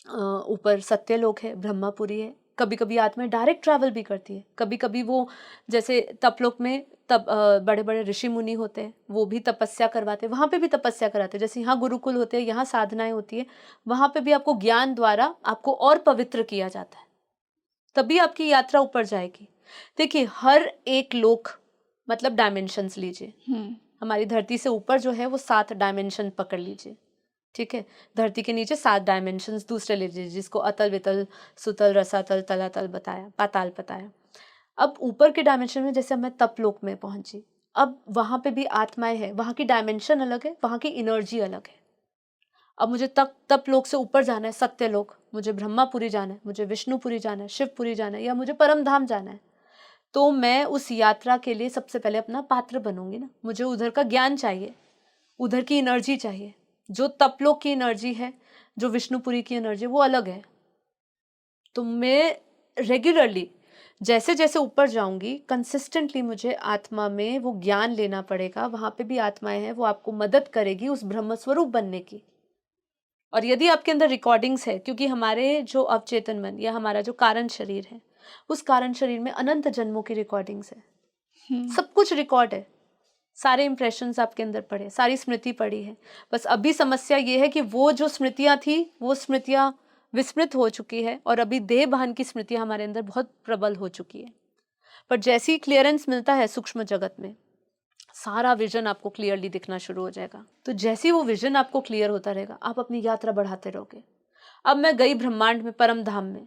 ऊपर सत्यलोक है, ब्रह्मापुरी है। कभी कभी आत्माएं डायरेक्ट ट्रैवल भी करती है, कभी कभी वो जैसे तपलोक में बड़े बड़े ऋषि मुनि होते हैं, वो भी तपस्या करवाते हैं, वहाँ पे भी तपस्या कराते हैं। जैसे यहाँ गुरुकुल होते हैं, यहाँ साधनाएं होती है, वहाँ पे भी आपको ज्ञान द्वारा आपको और पवित्र किया जाता है, तभी आपकी यात्रा ऊपर जाएगी। देखिए, हर एक लोक मतलब डायमेंशंस लीजिए, हमारी धरती से ऊपर जो है वो 7 डायमेंशन पकड़ लीजिए, ठीक है। धरती के नीचे 7 डायमेंशंस दूसरे लीजिए, जिसको अतल, वितल, सुतल, रसातल, तलातल बताया, पाताल बताया। अब ऊपर के डायमेंशन में जैसे मैं तपलोक में पहुंची, अब वहां पे भी आत्माएं हैं, वहां की डायमेंशन अलग है, वहां की एनर्जी अलग है। अब मुझे तपलोक से ऊपर जाना है, सत्यलोक, मुझे ब्रह्मापुरी जाना है, मुझे विष्णुपुरी जाना है, शिवपुरी जाना है, या मुझे परम धाम जाना है, तो मैं उस यात्रा के लिए सबसे पहले अपना पात्र बनूंगी ना। मुझे उधर का ज्ञान चाहिए, उधर की एनर्जी चाहिए। जो तपलोक की एनर्जी है, जो विष्णुपुरी की एनर्जी, वो अलग है। तो मैं रेगुलरली जैसे जैसे ऊपर जाऊंगी, कंसिस्टेंटली मुझे आत्मा में वो ज्ञान लेना पड़ेगा। वहां पे भी आत्माएं हैं, वो आपको मदद करेगी उस ब्रह्म स्वरूप बनने की। और यदि आपके अंदर रिकॉर्डिंग्स है, क्योंकि हमारे जो अवचेतन मन या हमारा जो कारण शरीर है, उस कारण शरीर में अनंत जन्मों की रिकॉर्डिंग्स है, सब कुछ रिकॉर्ड है। सारे इंप्रेशंस आपके अंदर पड़े, सारी स्मृति पड़ी है। बस अभी समस्या ये है कि वो जो स्मृतियाँ थी वो स्मृतियाँ विस्मृत हो चुकी है और अभी देह भान की स्मृतियाँ हमारे अंदर बहुत प्रबल हो चुकी है। पर जैसे ही क्लियरेंस मिलता है सूक्ष्म जगत में, सारा विजन आपको क्लियरली दिखना शुरू हो जाएगा। तो जैसे ही वो विजन आपको क्लियर होता रहेगा, आप अपनी यात्रा बढ़ाते रहोगे। अब मैं गई ब्रह्मांड में, परम धाम में,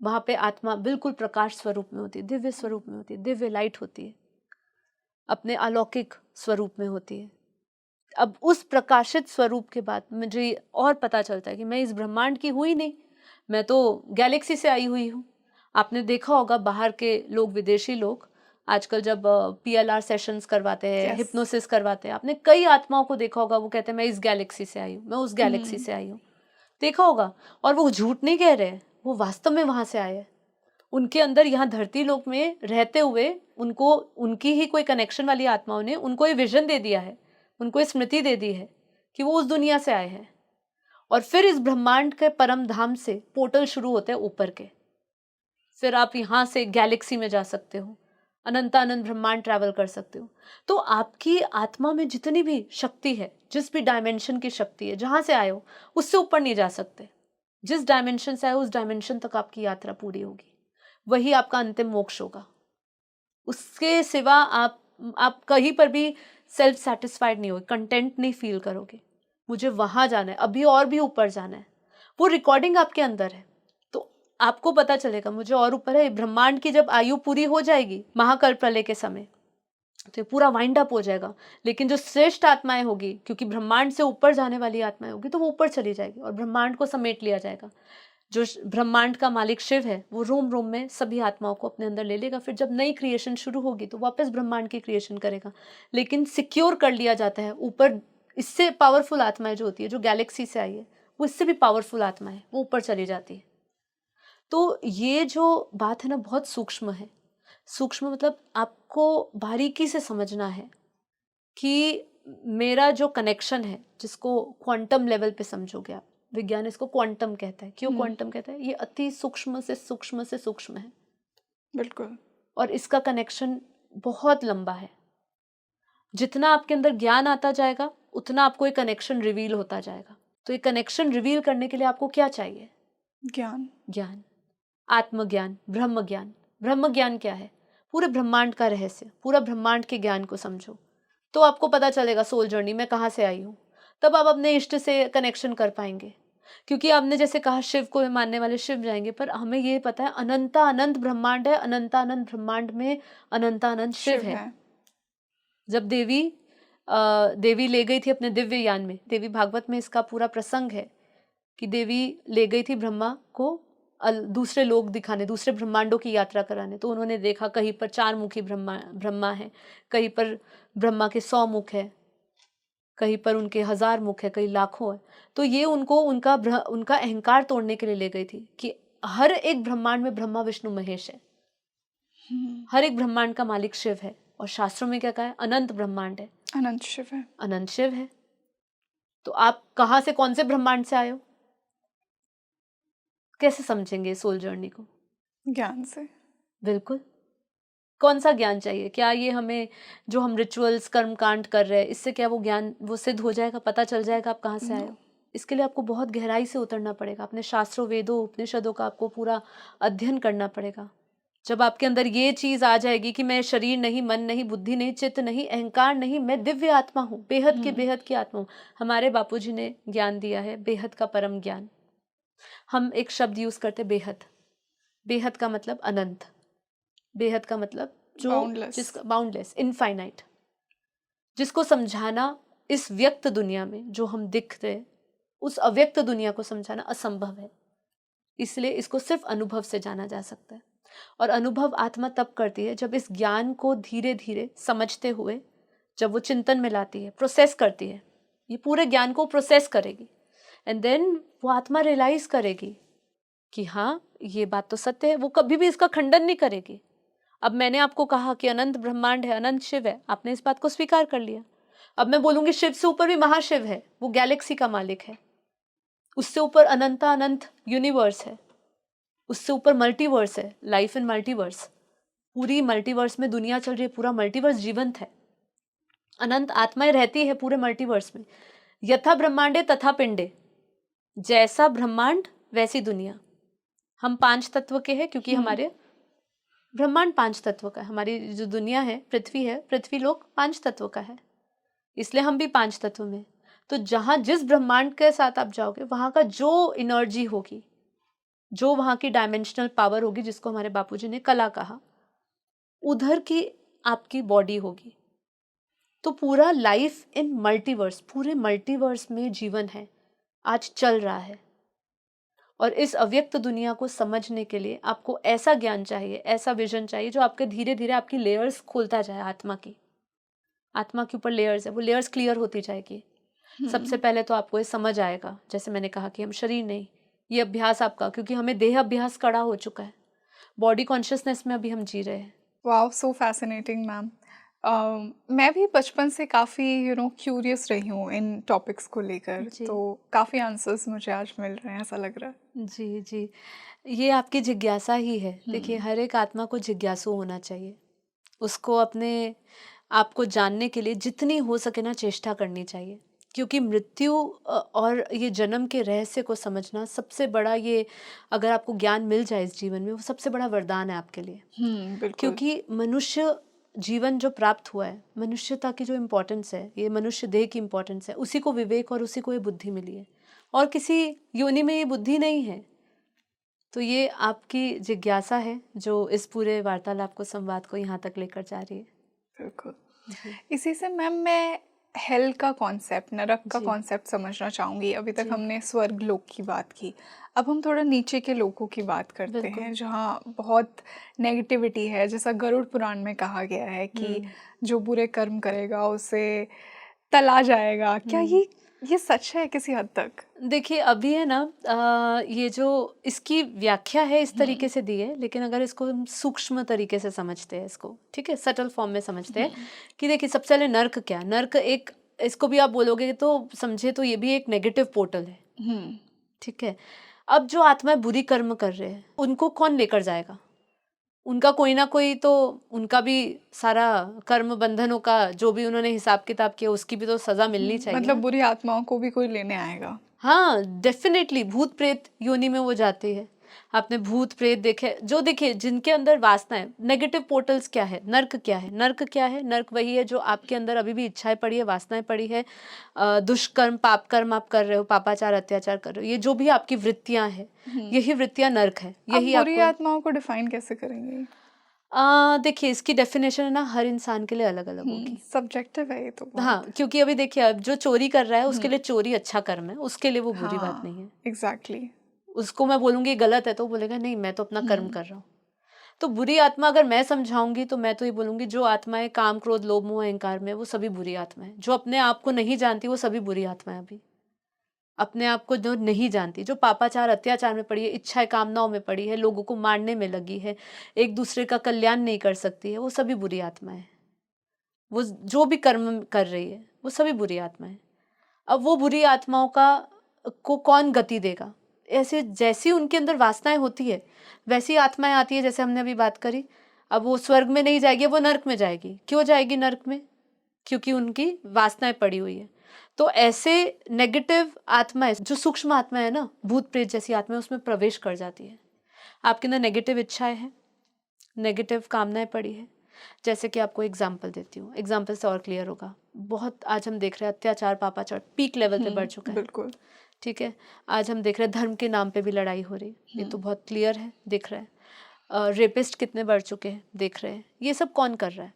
वहां पे आत्मा बिल्कुल प्रकाश स्वरूप में होती है, दिव्य स्वरूप में होती है, दिव्य लाइट होती है, अपने अलौकिक स्वरूप में होती है। अब उस प्रकाशित स्वरूप के बाद मुझे और पता चलता है कि मैं इस ब्रह्मांड की हुई नहीं, मैं तो गैलेक्सी से आई हुई हूँ। आपने देखा होगा बाहर के लोग, विदेशी लोग आजकल जब PLR सेशंस करवाते हैं, Yes. हिप्नोसिस करवाते हैं, आपने कई आत्माओं को देखा होगा, वो कहते हैं मैं इस गैलेक्सी से आई हूँ, मैं उस गैलेक्सी से आई हूँ। देखा होगा। और वो झूठ नहीं कह रहे हैं, वो वास्तव में वहां से आए हैं। उनके अंदर यहाँ धरती लोक में रहते हुए उनको उनकी ही कोई कनेक्शन वाली आत्माओं ने उनको ये विजन दे दिया है, उनको ये स्मृति दे दी है कि वो उस दुनिया से आए हैं। और फिर इस ब्रह्मांड के परम धाम से पोर्टल शुरू होते हैं ऊपर के। फिर आप यहाँ से गैलेक्सी में जा सकते हो, अनंतानंद ब्रह्मांड ट्रैवल कर सकते हो। तो आपकी आत्मा में जितनी भी शक्ति है, जिस भी डायमेंशन की शक्ति है, जहाँ से आए हो उससे ऊपर नहीं जा सकते। जिस डायमेंशन से आए हो उस डायमेंशन तक आपकी यात्रा पूरी होगी, वही आपका अंतिम मोक्ष होगा। उसके सिवा आप कहीं पर भी सेल्फ सेटिस्फाइड नहीं होगे, कंटेंट नहीं फील करोगे। मुझे वहां जाना है, अभी और भी ऊपर जाना है। वो रिकॉर्डिंग आपके अंदर है, तो आपको पता चलेगा मुझे और ऊपर है। ब्रह्मांड की जब आयु पूरी हो जाएगी महाकल्प प्रलय के समय, तो ये पूरा वाइंड अप हो जाएगा। लेकिन जो श्रेष्ठ आत्माएं होगी, क्योंकि ब्रह्मांड से ऊपर जाने वाली आत्माएं होगी, तो वो ऊपर चली जाएगी और ब्रह्मांड को समेट लिया जाएगा। जो ब्रह्मांड का मालिक शिव है, वो रोम रोम में सभी आत्माओं को अपने अंदर ले लेगा। फिर जब नई क्रिएशन शुरू होगी तो वापस ब्रह्मांड की क्रिएशन करेगा। लेकिन सिक्योर कर लिया जाता है ऊपर। इससे पावरफुल आत्माएं जो होती है, जो गैलेक्सी से आई है, वो इससे भी पावरफुल आत्मा है, वो ऊपर चली जाती है। तो ये जो बात है ना, बहुत सूक्ष्म है। सूक्ष्म मतलब आपको बारीकी से समझना है कि मेरा जो कनेक्शन है, जिसको क्वांटम लेवल पे समझोगे आप, विज्ञान इसको क्वांटम कहता है। क्यों क्वांटम कहता है? ये अति सूक्ष्म से सूक्ष्म से सूक्ष्म है। बिल्कुल। और इसका कनेक्शन बहुत लंबा है। जितना आपके अंदर ज्ञान आता जाएगा, उतना आपको ये कनेक्शन रिवील होता जाएगा। तो ये कनेक्शन रिवील करने के लिए आपको क्या चाहिए? ज्ञान। ज्ञान, आत्मज्ञान, ब्रह्म ज्ञान। ब्रह्म ज्ञान क्या है? पूरे ब्रह्मांड का रहस्य, पूरा ब्रह्मांड के ज्ञान को समझो, तो आपको पता चलेगा सोल जर्नी में कहाँ से आई हूँ। तब आप अपने इष्ट से कनेक्शन कर पाएंगे। क्योंकि आपने जैसे कहा शिव को मानने वाले शिव जाएंगे, पर हमें ये पता है अनंता अनंत ब्रह्मांड है, अनंता अनंत ब्रह्मांड में अनंता अनंत शिव है। जब देवी ले गई थी अपने दिव्य यान में, देवी भागवत में इसका पूरा प्रसंग है कि देवी ले गई थी ब्रह्मा को दूसरे लोग दिखाने, दूसरे ब्रह्मांडों की यात्रा कराने। तो उन्होंने देखा कहीं पर 4 मुखी ब्रह्मा है, कहीं पर ब्रह्मा के 100 मुख है, कहीं पर उनके 1000 मुख है, कहीं लाखों है। तो ये उनको उनका अहंकार तोड़ने के लिए ले गई थी कि हर एक ब्रह्मांड में ब्रह्मा विष्णु महेश है, हर एक ब्रह्मांड का मालिक शिव है। और शास्त्रों में क्या कहा है? अनंत ब्रह्मांड है, अनंत शिव है, अनंत शिव है। तो आप कहाँ से, कौन से ब्रह्मांड से आए हो? कैसे समझेंगे सोल जर्नी को? ज्ञान से। बिल्कुल। कौन सा ज्ञान चाहिए? क्या ये हमें जो हम रिचुअल्स कर्म कांड कर रहे हैं, इससे क्या वो ज्ञान वो सिद्ध हो जाएगा, पता चल जाएगा आप कहाँ से आए हो? इसके लिए आपको बहुत गहराई से उतरना पड़ेगा। अपने शास्त्रों, वेदों, उपनिषदों का आपको पूरा अध्ययन करना पड़ेगा। जब आपके अंदर ये चीज आ जाएगी कि मैं शरीर नहीं, मन नहीं, बुद्धि नहीं, चित्त नहीं, अहंकार नहीं, मैं दिव्य आत्मा हूँ, बेहद के बेहद की आत्मा हूँ। हमारे बापूजी ने ज्ञान दिया है, बेहद का परम ज्ञान। हम एक शब्द यूज करते, बेहद। बेहद का मतलब अनंत, बेहद का मतलब जो जिसका बाउंडलेस, इनफाइनाइट, जिसको समझाना इस व्यक्त दुनिया में जो हम दिखते हैं, उस अव्यक्त दुनिया को समझाना असंभव है। इसलिए इसको सिर्फ अनुभव से जाना जा सकता है। और अनुभव आत्मा तब करती है जब इस ज्ञान को धीरे धीरे समझते हुए, जब वो चिंतन में लाती है, प्रोसेस करती है, ये पूरे ज्ञान को प्रोसेस करेगी, एंड देन वो आत्मा रियलाइज करेगी कि हाँ ये बात तो सत्य है। वो कभी भी इसका खंडन नहीं करेगी। अब मैंने आपको कहा कि अनंत ब्रह्मांड है, अनंत शिव है, आपने इस बात को स्वीकार कर लिया। अब मैं बोलूंगी शिव से ऊपर भी महाशिव है, वो गैलेक्सी का मालिक है, उससे ऊपर अनंता अनंत यूनिवर्स है, उससे ऊपर मल्टीवर्स है, लाइफ इन मल्टीवर्स, पूरी मल्टीवर्स में दुनिया चल रही है, पूरा मल्टीवर्स जीवंत है। अनंत आत्माएं रहती है पूरे मल्टीवर्स में। यथा ब्रह्मांडे तथा पिंडे, जैसा ब्रह्मांड वैसी दुनिया। हम 5 तत्व के हैं क्योंकि हमारे ब्रह्मांड 5 तत्व का है। हमारी जो दुनिया है, पृथ्वी है, पृथ्वी लोक 5 तत्व का है, इसलिए हम भी 5 तत्व में। तो जहां जिस ब्रह्मांड के साथ आप जाओगे, वहां का जो एनर्जी होगी, जो वहां की डायमेंशनल पावर होगी, जिसको हमारे बापूजी ने कला कहा, उधर की आपकी बॉडी होगी। तो पूरा लाइफ इन मल्टीवर्स, पूरे मल्टीवर्स में जीवन है, आज चल रहा है। और इस अव्यक्त दुनिया को समझने के लिए आपको ऐसा ज्ञान चाहिए, ऐसा विजन चाहिए जो आपके धीरे धीरे आपकी लेयर्स खोलता जाए। आत्मा की, आत्मा के ऊपर लेयर्स है, वो लेयर्स क्लियर होती जाएगी। सबसे पहले तो आपको ये समझ आएगा, जैसे मैंने कहा कि हम शरीर नहीं, ये अभ्यास आपका, क्योंकि हमें देह अभ्यास कड़ा हो चुका है, बॉडी कॉन्शियसनेस में अभी हम जी रहे हैं। Wow, so fascinating ma'am. मैं भी बचपन से काफ़ी क्यूरियस रही हूँ इन टॉपिक्स को लेकर, जी तो काफ़ी आंसर्स मुझे आज मिल रहे हैं, ऐसा लग रहा है। जी जी, ये आपकी जिज्ञासा ही है। देखिए, हर एक आत्मा को जिज्ञासु होना चाहिए, उसको अपने आप को जानने के लिए जितनी हो सके ना चेष्टा करनी चाहिए। क्योंकि मृत्यु और ये जन्म के रहस्य को समझना सबसे बड़ा, ये अगर आपको ज्ञान मिल जाए इस जीवन में, वो सबसे बड़ा वरदान है आपके लिए। बिल्कुल। क्योंकि मनुष्य जीवन जो प्राप्त हुआ है, मनुष्यता की जो इम्पोर्टेंस है, ये मनुष्य देह की इम्पोर्टेंस है, उसी को विवेक और उसी को ये बुद्धि मिली है, और किसी योनि में ये बुद्धि नहीं है। तो ये आपकी जिज्ञासा है जो इस पूरे वार्तालाप को, संवाद को यहाँ तक लेकर जा रही है। बिल्कुल। जी इसी से मैम मैं हेल का कॉन्सेप्ट, नरक का जी कॉन्सेप्ट समझना चाहूँगी। अभी तक जी, हमने स्वर्ग लोक की बात की, अब हम थोड़ा नीचे के लोकों की बात करते बिल्कुल। हैं जहाँ बहुत नेगेटिविटी है। जैसा गरुड़ पुराण में कहा गया है कि हम्म जो बुरे कर्म करेगा उसे तला जाएगा। क्या हम्म ये सच है किसी हद तक? देखिए, अभी है ना, ये जो इसकी व्याख्या है इस तरीके से दी है, लेकिन अगर इसको हम सूक्ष्म तरीके से समझते हैं, इसको ठीक है, सटल फॉर्म में समझते हैं कि देखिए, सबसे पहले नर्क क्या, नर्क एक, इसको भी आप बोलोगे तो समझे तो ये भी एक नेगेटिव पोर्टल है, हम्म ठीक है। अब जो आत्माएं बुरी कर्म कर रहे हैं, उनको कौन लेकर जाएगा? उनका कोई ना कोई तो, उनका भी सारा कर्म बंधनों का जो भी उन्होंने हिसाब किताब किया, उसकी भी तो सजा मिलनी चाहिए मतलब ना। बुरी आत्माओं को भी कोई लेने आएगा। हाँ, डेफिनेटली भूत प्रेत योनि में वो जाती है। आपने भूत प्रेत देखे, जो देखिए जिनके अंदर वासना है। नेगेटिव पोर्टल्स क्या है, नर्क क्या है? नर्क क्या है? नर्क वही है जो आपके अंदर अभी भी इच्छाएं पड़ी है, वासनाएं पड़ी है, दुष्कर्म पाप कर्म आप कर रहे हो, पापाचार अत्याचार कर रहे हो, ये जो भी आपकी वृत्तियां हैं, यही वृत्तियां नर्क है। अब यही बुरी आपको आत्माओं को डिफाइन कैसे करेंगे? देखिए, इसकी डेफिनेशन है ना, हर इंसान के लिए अलग अलग होगी। सब्जेक्टिव है ये तो बहुत। हाँ, क्योंकि अभी देखिए, अब जो चोरी कर रहा है उसके लिए चोरी अच्छा कर्म है, उसके लिए वो बुरी बात नहीं है। एग्जैक्टली। उसको मैं बोलूंगी गलत है तो वो बोलेगा नहीं, मैं तो अपना कर्म कर रहा हूँ। तो बुरी आत्मा अगर मैं समझाऊंगी तो मैं तो ये बोलूंगी, जो आत्माएं काम क्रोध लोभ मोह अहंकार में, वो सभी बुरी आत्माएं। जो अपने आप को नहीं जानती, वो सभी बुरी आत्माएं। अभी अपने आप को जो नहीं जानती, जो पापाचार अत्याचार में पड़ी है, इच्छाएं कामनाओं में पड़ी है, लोगों को मारने में लगी है, एक दूसरे का कल्याण नहीं कर सकती है, वो सभी बुरी आत्माएं। वो जो भी कर्म कर रही है, वो सभी बुरी आत्माएं। अब वो बुरी आत्माओं का को कौन गति देगा? ऐसे जैसी उनके अंदर वासनाएं होती है, वैसी आत्माएं आती है, जैसे हमने अभी बात करी। अब वो स्वर्ग में नहीं जाएगी, वो नर्क में जाएगी। क्यों जाएगी नर्क में? क्योंकि उनकी वासनाएं पड़ी हुई है। तो ऐसे नेगेटिव आत्माएं, जो सूक्ष्म आत्मा है ना, भूत प्रेत जैसी आत्माएं, उसमें प्रवेश कर जाती है। आपके अंदर नेगेटिव इच्छाएं हैं, नेगेटिव कामनाएं पड़ी है। जैसे कि आपको एग्जाम्पल देती हूँ, एग्जाम्पल से और क्लियर होगा। बहुत आज हम देख रहे हैं अत्याचार पापाचार पीक लेवल पे बढ़ चुका है, बिल्कुल। ठीक है। आज हम देख रहे हैं धर्म के नाम पे भी लड़ाई हो रही, ये तो बहुत क्लियर है, दिख रहा है। रेपिस्ट कितने बढ़ चुके हैं, देख रहे हैं। ये सब कौन कर रहा है?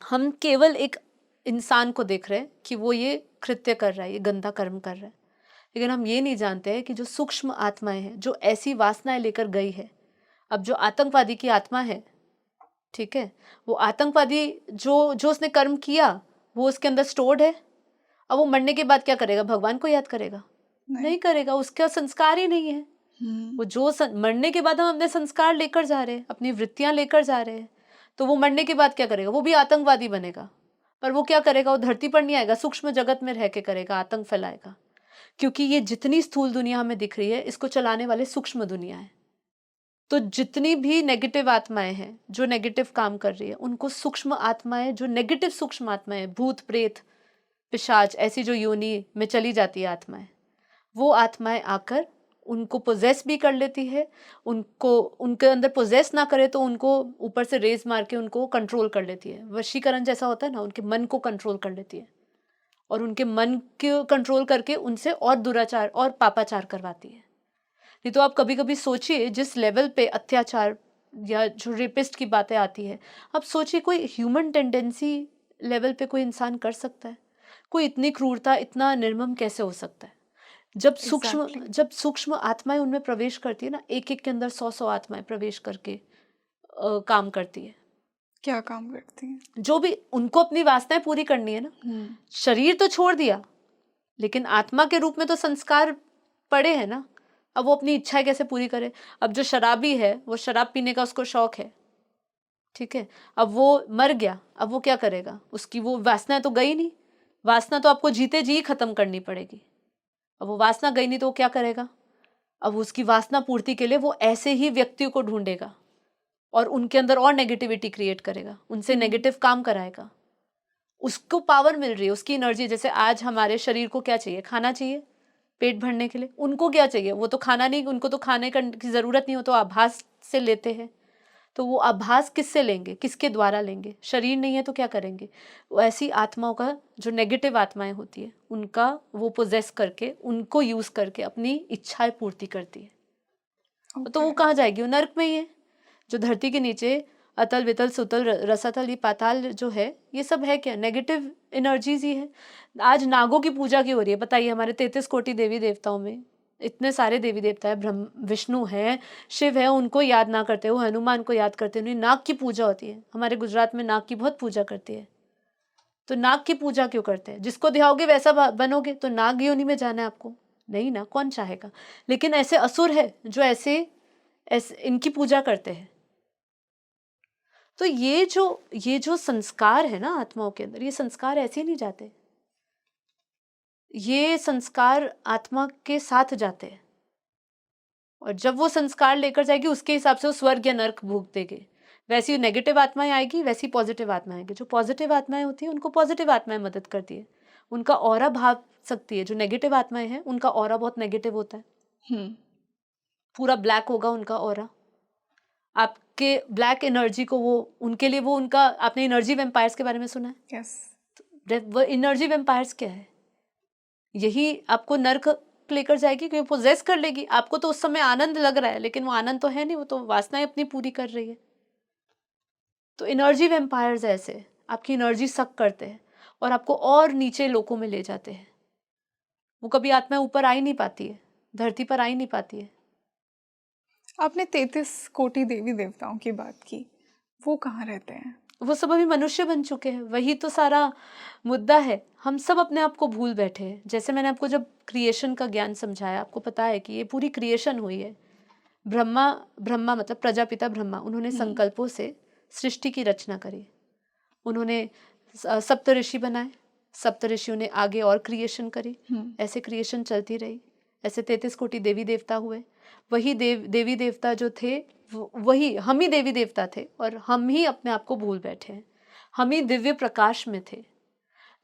हम केवल एक इंसान को देख रहे हैं कि वो ये कृत्य कर रहा है, ये गंदा कर्म कर रहा है, लेकिन हम ये नहीं जानते हैं कि जो सूक्ष्म आत्माएं हैं, जो ऐसी वासनाएं लेकर गई है। अब जो आतंकवादी की आत्मा है, ठीक है, वो आतंकवादी जो जो उसने कर्म किया, वो उसके अंदर स्टोर्ड है। अब वो मरने के बाद क्या करेगा? भगवान को याद करेगा? नहीं करेगा, उसका संस्कार ही नहीं है। वो जो मरने के बाद हम अपने संस्कार लेकर जा रहे हैं, अपनी वृत्तियां लेकर जा रहे हैं, तो वो मरने के बाद क्या करेगा? वो भी आतंकवादी बनेगा। पर वो क्या करेगा? वो धरती पर नहीं आएगा, सूक्ष्म जगत में रह के करेगा, आतंक फैलाएगा। क्योंकि ये जितनी स्थूल दुनिया हमें दिख रही है, इसको चलाने वाले सूक्ष्म दुनिया है, तो जितनी भी नेगेटिव आत्माएं हैं जो नेगेटिव काम कर रही है, उनको सूक्ष्म आत्माएं, जो नेगेटिव सूक्ष्म आत्माएं, भूत प्रेत पिशाच ऐसी जो योनि में चली जाती है आत्माएं, वो आत्माएं आकर उनको पोजेस भी कर लेती है। उनको उनके अंदर पोजेस ना करे तो उनको ऊपर से रेज मार के उनको कंट्रोल कर लेती है। वशीकरण जैसा होता है ना, उनके मन को कंट्रोल कर लेती है और उनके मन को कंट्रोल करके उनसे और दुराचार और पापाचार करवाती है। नहीं तो आप कभी कभी सोचिए, जिस लेवल पे अत्याचार या जो रेपिस्ट की बातें आती है, आप सोचिए कोई ह्यूमन टेंडेंसी लेवल पे कोई इंसान कर सकता है? कोई इतनी क्रूरता, इतना निर्मम कैसे हो सकता है? Exactly. जब सूक्ष्म आत्माएं उनमें प्रवेश करती है ना, एक एक के अंदर 100 आत्माएं प्रवेश करके काम करती है। क्या काम करती हैं? जो भी उनको अपनी वासनाएं पूरी करनी है ना, शरीर तो छोड़ दिया, लेकिन आत्मा के रूप में तो संस्कार पड़े हैं ना। अब वो अपनी इच्छाएं कैसे पूरी करे? अब जो शराबी है, वो शराब पीने का उसको शौक है, ठीक है, अब वो मर गया, अब वो क्या करेगा? उसकी वो वासना तो गई नहीं, वासना तो आपको जीते जी खत्म करनी पड़ेगी। अब वो वासना गई नहीं तो वो क्या करेगा? अब उसकी वासना पूर्ति के लिए वो ऐसे ही व्यक्तियों को ढूंढेगा और उनके अंदर और नेगेटिविटी क्रिएट करेगा, उनसे नेगेटिव काम कराएगा। उसको पावर मिल रही है, उसकी एनर्जी। जैसे आज हमारे शरीर को क्या चाहिए? खाना चाहिए पेट भरने के लिए। उनको क्या चाहिए? वो तो खाना नहीं, उनको तो खाने की जरूरत नहीं हो, तो आभास से लेते हैं। तो वो आभास किससे लेंगे? किसके द्वारा लेंगे? शरीर नहीं है तो क्या करेंगे? वो ऐसी आत्माओं का, जो नेगेटिव आत्माएं होती है, उनका वो पोजेस करके, उनको यूज करके अपनी इच्छाएं पूर्ति करती है। तो वो कहाँ जाएगी? वो नर्क में ही है। जो धरती के नीचे अतल वितल सुतल रसातल, ये पाताल जो है, ये सब है क्या? नेगेटिव एनर्जीज ही है। आज नागों की पूजा क्यों हो रही है? बताइए। हमारे 33 कोटि देवी देवताओं में इतने सारे देवी देवता है, ब्रह्म विष्णु है, शिव है, उनको याद ना करते हो, हनुमान को याद करते हो, नाग की पूजा होती है। हमारे गुजरात में नाग की बहुत पूजा करती है। तो नाग की पूजा क्यों करते हैं? जिसको ध्याओगे वैसा बनोगे, तो नाग योनि में जाना है आपको? नहीं ना, कौन चाहेगा? लेकिन ऐसे असुर है जो ऐसे इनकी पूजा करते हैं। तो ये जो संस्कार है ना आत्माओं के अंदर, ये संस्कार ऐसे नहीं जाते, ये संस्कार आत्मा के साथ जाते हैं। और जब वो संस्कार लेकर जाएगी, उसके हिसाब से वो स्वर्ग या नर्क भोग देगी। वैसी नेगेटिव आत्माएं आएगी, वैसी पॉजिटिव आत्माएं आएगी। जो पॉजिटिव आत्माएं होती है, उनको पॉजिटिव आत्माएं मदद करती है, उनका ऑरा भाग सकती है। जो नेगेटिव आत्माएं हैं, उनका ऑरा बहुत नेगेटिव होता है, पूरा ब्लैक होगा उनका ऑरा। आपके ब्लैक एनर्जी को वो, उनके लिए वो उनका, आपने एनर्जी वेम्पायर्स के बारे में सुना है? यस। वो एनर्जी वेम्पायर्स क्या है? यही आपको नर्क लेकर जाएगी, क्योंकि पोजेस कर लेगी आपको। तो उस समय आनंद लग रहा है, लेकिन वो आनंद तो है नहीं, वो तो वासनाएं अपनी पूरी कर रही है। तो एनर्जी वेम्पायर्स ऐसे आपकी एनर्जी सक करते हैं और आपको और नीचे लोकों में ले जाते हैं। वो कभी आत्मा ऊपर आ ही नहीं पाती है, धरती पर आ ही नहीं पाती है। आपने 33 कोटि देवी देवताओं की बात की, वो कहाँ रहते हैं? वो सब अभी मनुष्य बन चुके हैं। वही तो सारा मुद्दा है। हम सब अपने आप को भूल बैठे हैं। जैसे मैंने आपको जब क्रिएशन का ज्ञान समझाया, आपको पता है कि ये पूरी क्रिएशन हुई है। ब्रह्मा मतलब प्रजापिता ब्रह्मा, उन्होंने संकल्पों से सृष्टि की रचना करी। उन्होंने सप्त ऋषि बनाए, सप्त ऋषियों ने आगे और क्रिएशन करी। ऐसे क्रिएशन चलती रही। ऐसे 33 कोटि देवी देवता हुए। वही देवी देवता जो थे, वही हम ही देवी देवता थे, और हम ही अपने आप को भूल बैठे हैं। हम ही दिव्य प्रकाश में थे।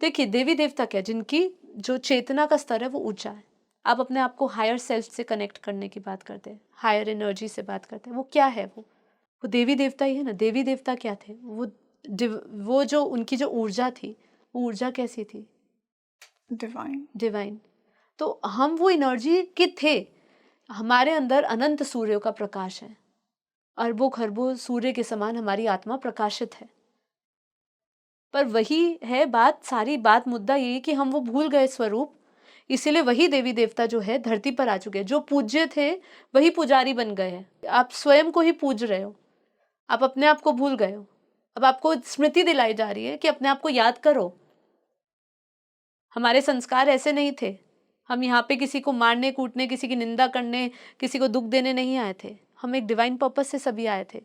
देखिए, देवी देवता क्या, जिनकी जो चेतना का स्तर है वो ऊंचा है। आप अपने आप को हायर सेल्फ से कनेक्ट करने की बात करते हैं, हायर एनर्जी से बात करते हैं। वो क्या है? वो देवी देवता ही है ना। देवी देवता क्या थे? वो जो उनकी जो ऊर्जा थी, वो ऊर्जा कैसी थी? डिवाइन। तो हम वो एनर्जी के थे। हमारे अंदर अनंत सूर्यों का प्रकाश है। अरबों खरबों सूर्य के समान हमारी आत्मा प्रकाशित है। पर वही है बात, सारी बात, मुद्दा यही कि हम वो भूल गए स्वरूप। इसीलिए वही देवी देवता जो है धरती पर आ चुके हैं। जो पूज्य थे वही पुजारी बन गए हैं। आप स्वयं को ही पूज रहे हो, आप अपने आप को भूल गए हो। अब आपको स्मृति दिलाई जा रही है कि अपने आप को याद करो। हमारे संस्कार ऐसे नहीं थे। हम यहाँ पे किसी को मारने कूटने, किसी की निंदा करने, किसी को दुख देने नहीं आए थे। हम एक डिवाइन पर्पस से सभी आए थे।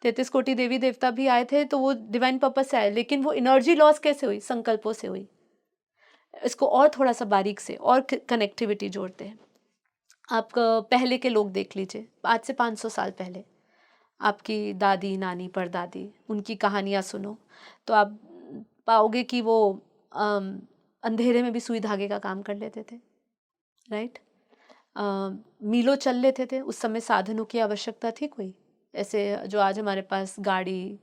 33 कोटि देवी देवता भी आए थे, तो वो डिवाइन पर्पस से आए। लेकिन वो एनर्जी लॉस कैसे हुई? संकल्पों से हुई। इसको और थोड़ा सा बारीक से और कनेक्टिविटी जोड़ते हैं। आप पहले के लोग देख लीजिए, आज से 500 साल पहले आपकी दादी नानी परदादी उनकी कहानियाँ सुनो तो आप पाओगे कि वो अंधेरे में भी सुई धागे का काम कर लेते थे, राइट। मीलों चल लेते थे, उस समय साधनों की आवश्यकता थी कोई ऐसे जो आज हमारे पास गाड़ी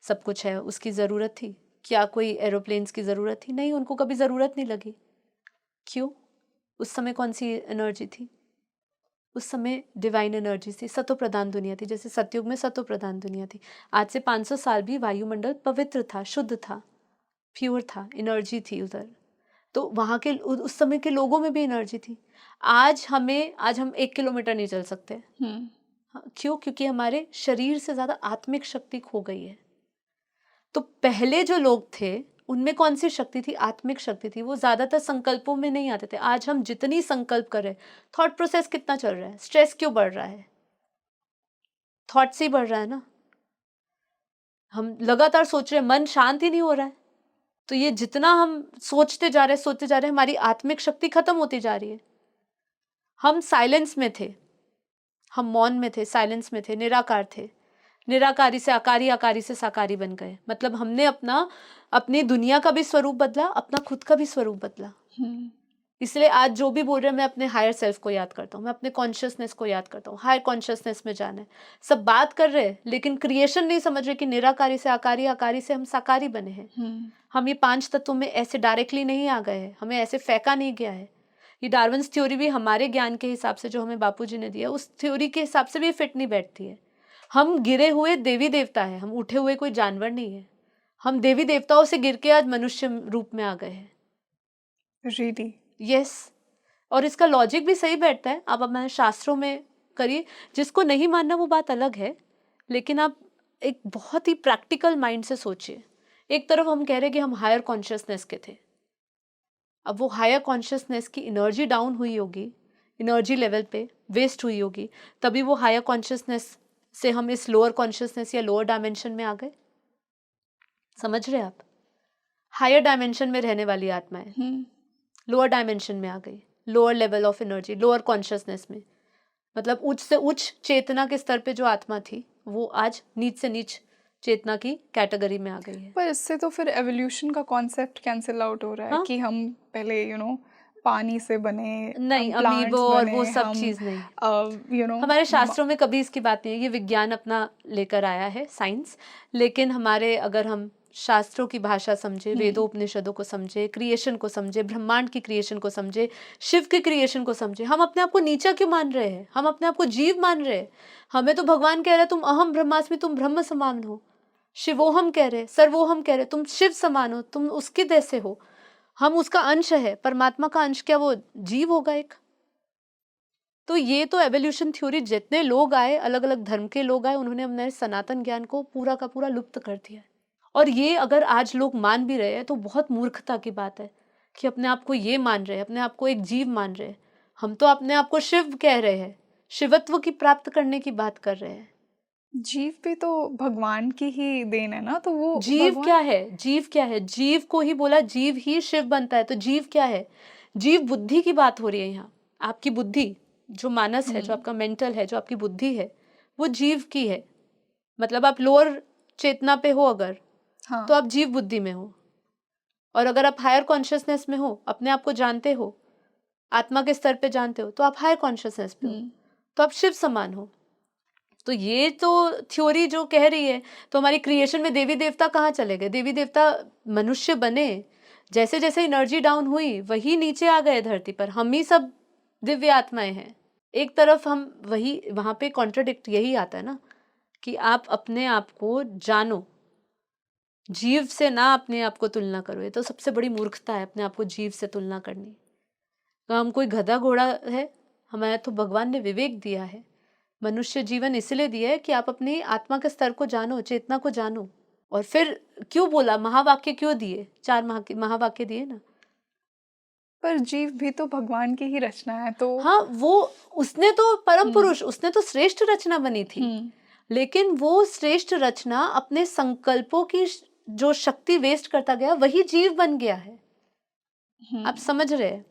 सब कुछ है उसकी ज़रूरत थी क्या? कोई एरोप्लेन्स की ज़रूरत थी? नहीं, उनको कभी ज़रूरत नहीं लगी। क्यों? उस समय कौन सी एनर्जी थी? उस समय डिवाइन एनर्जी थी, सतो प्रधान दुनिया थी। जैसे सतयुग में सतो प्रधान दुनिया थी। आज से 500 साल भी वायुमंडल पवित्र था, शुद्ध था, प्योर था, एनर्जी थी उधर। तो वहाँ के उस समय के लोगों में भी एनर्जी थी। आज हम 1 किलोमीटर नहीं चल सकते। हाँ, क्यों? क्योंकि हमारे शरीर से ज़्यादा आत्मिक शक्ति खो गई है। तो पहले जो लोग थे उनमें कौन सी शक्ति थी? आत्मिक शक्ति थी। वो ज़्यादातर संकल्पों में नहीं आते थे। आज हम जितनी संकल्प कर रहे हैं, थॉट प्रोसेस कितना चल रहा है? स्ट्रेस क्यों बढ़ रहा है? थॉट से ही बढ़ रहा है ना। हम लगातार सोच रहे हैं, मन शांत ही नहीं हो रहा है। तो ये जितना हम सोचते जा रहे हैं, हमारी आत्मिक शक्ति खत्म होती जा रही है। हम साइलेंस में थे, हम मौन में थे, साइलेंस में थे, निराकार थे। निराकारी से आकारी, आकारी से साकारी बन गए। मतलब हमने अपनी दुनिया का भी स्वरूप बदला, अपना खुद का भी स्वरूप बदला। इसलिए आज जो भी बोल रहे हैं, मैं अपने हायर सेल्फ को याद करता हूँ, मैं अपने कॉन्शियसनेस को याद करता हूँ। हायर कॉन्शियसनेस में जाना है। सब बात कर रहे हैं लेकिन क्रिएशन नहीं समझ रहे कि निराकारी से आकारी, आकारी से हम साकारी बने हैं। हम ये 5 तत्वों में ऐसे डायरेक्टली नहीं आ गए हैं, हमें ऐसे फेंका नहीं गया है। ये डार्विन्स थ्योरी भी हमारे ज्ञान के हिसाब से जो हमें बापूजी ने दिया, उस थ्योरी के हिसाब से भी फिट नहीं बैठती है। हम गिरे हुए देवी देवता है, हम उठे हुए कोई जानवर नहीं है। हम देवी देवताओं से गिर के आज मनुष्य रूप में आ गए हैं। रियली? यस। और इसका लॉजिक भी सही बैठता है। आप हमारे शास्त्रों में करिए, जिसको नहीं मानना वो बात अलग है, लेकिन आप एक बहुत ही प्रैक्टिकल माइंड से सोचिए। एक तरफ हम कह रहे हैं कि हम हायर कॉन्शियसनेस के थे, अब वो हायर कॉन्शियसनेस की एनर्जी डाउन हुई होगी, एनर्जी लेवल पे वेस्ट हुई होगी, तभी वो हायर कॉन्शियसनेस से हम इस लोअर कॉन्शियसनेस या लोअर डायमेंशन में आ गए। समझ रहे आप? हायर डायमेंशन में रहने वाली आत्माएं लोअर डायमेंशन में आ गई, lower level of energy, lower consciousness में। मतलब उच्च से उच्च चेतना के स्तर पे जो आत्मा थी वो आज नीच से नीच चेतना की कैटेगरी में आ गई है। पर इससे तो फिर एवोल्यूशन का कॉन्सेप्ट कैंसिल आउट हो रहा है। हाँ? कि हम पहले पानी से बने, नहीं, हम अमीबो प्लांट्स और बने, वो सब हम चीज नहीं। यू नो हमारे शास्त्रों में कभी इसकी बात नहीं है। ये विज्ञान अपना लेकर आया है, साइंस। लेकिन हमारे अगर हम शास्त्रों की भाषा समझे, वेदोपनिषदों को समझे, क्रिएशन को समझे, ब्रह्मांड की क्रिएशन को समझे, शिव की क्रिएशन को समझे, हम अपने आप को नीचा क्यों मान रहे हैं? हम अपने आप को जीव मान रहे हैं। हमें तो भगवान कह रहे हैं तुम अहम ब्रह्मास्मि, तुम ब्रह्म समान हो। शिवोहम कह रहे, सर्वोहम कह रहे, तुम शिव समान हो, तुम उसके जैसे हो, हम उसका अंश है। परमात्मा का अंश क्या वो जीव होगा एक? तो ये तो एवोल्यूशन थ्योरी, जितने लोग आए, अलग अलग धर्म के लोग आए, उन्होंने अपने सनातन ज्ञान को पूरा का पूरा लुप्त कर दिया है। और ये अगर आज लोग मान भी रहे हैं तो बहुत मूर्खता की बात है कि अपने आप को ये मान रहे हैं, अपने आप को एक जीव मान रहे हैं। हम तो अपने आप को शिव कह रहे हैं, शिवत्व की प्राप्त करने की बात कर रहे हैं। जीव भी तो भगवान की ही देन है ना, तो वो जीव भगवान क्या है? जीव क्या है? जीव को ही बोला, जीव ही शिव बनता है। तो जीव क्या है? जीव बुद्धि की बात हो रही है यहाँ। आपकी बुद्धि, जो मानस है, जो आपका मेंटल है, जो आपकी बुद्धि है, वो जीव की है। मतलब आप लोअर चेतना पे हो अगर, हाँ तो आप जीव बुद्धि में हो। और अगर आप हायर कॉन्शियसनेस में हो, अपने आप को जानते हो, आत्मा के स्तर पे जानते हो, तो आप हायर कॉन्शियसनेस पे हो, तो आप शिव समान हो। तो ये तो थ्योरी जो कह रही है, तो हमारी क्रिएशन में देवी देवता कहाँ चले गए? देवी देवता मनुष्य बने, जैसे जैसे एनर्जी डाउन हुई वही नीचे आ गए धरती पर। हम ही सब दिव्य आत्माएं हैं। एक तरफ हम वही, वहां पे कॉन्ट्राडिक्ट यही आता है ना कि आप अपने आप को जानो, जीव से ना अपने आप को तुलना करो। ये तो सबसे बड़ी मूर्खता है, अपने आप को जीव से तुलना करनी। तो हम कोई गधा घोड़ा है? हमारा तो भगवान ने विवेक दिया है, मनुष्य जीवन इसलिए दिया है कि आप अपनी आत्मा के स्तर को जानो, चेतना को जानो। और फिर क्यों बोला, महावाक्य क्यों दिए? 4 महावाक्य दिए ना। पर जीव भी तो भगवान की ही रचना है, तो हाँ, वो उसने तो परम पुरुष, उसने तो श्रेष्ठ रचना बनी थी। लेकिन वो श्रेष्ठ रचना अपने संकल्पों की जो शक्ति वेस्ट करता गया, वही जीव बन गया है। आप समझ रहे हैं?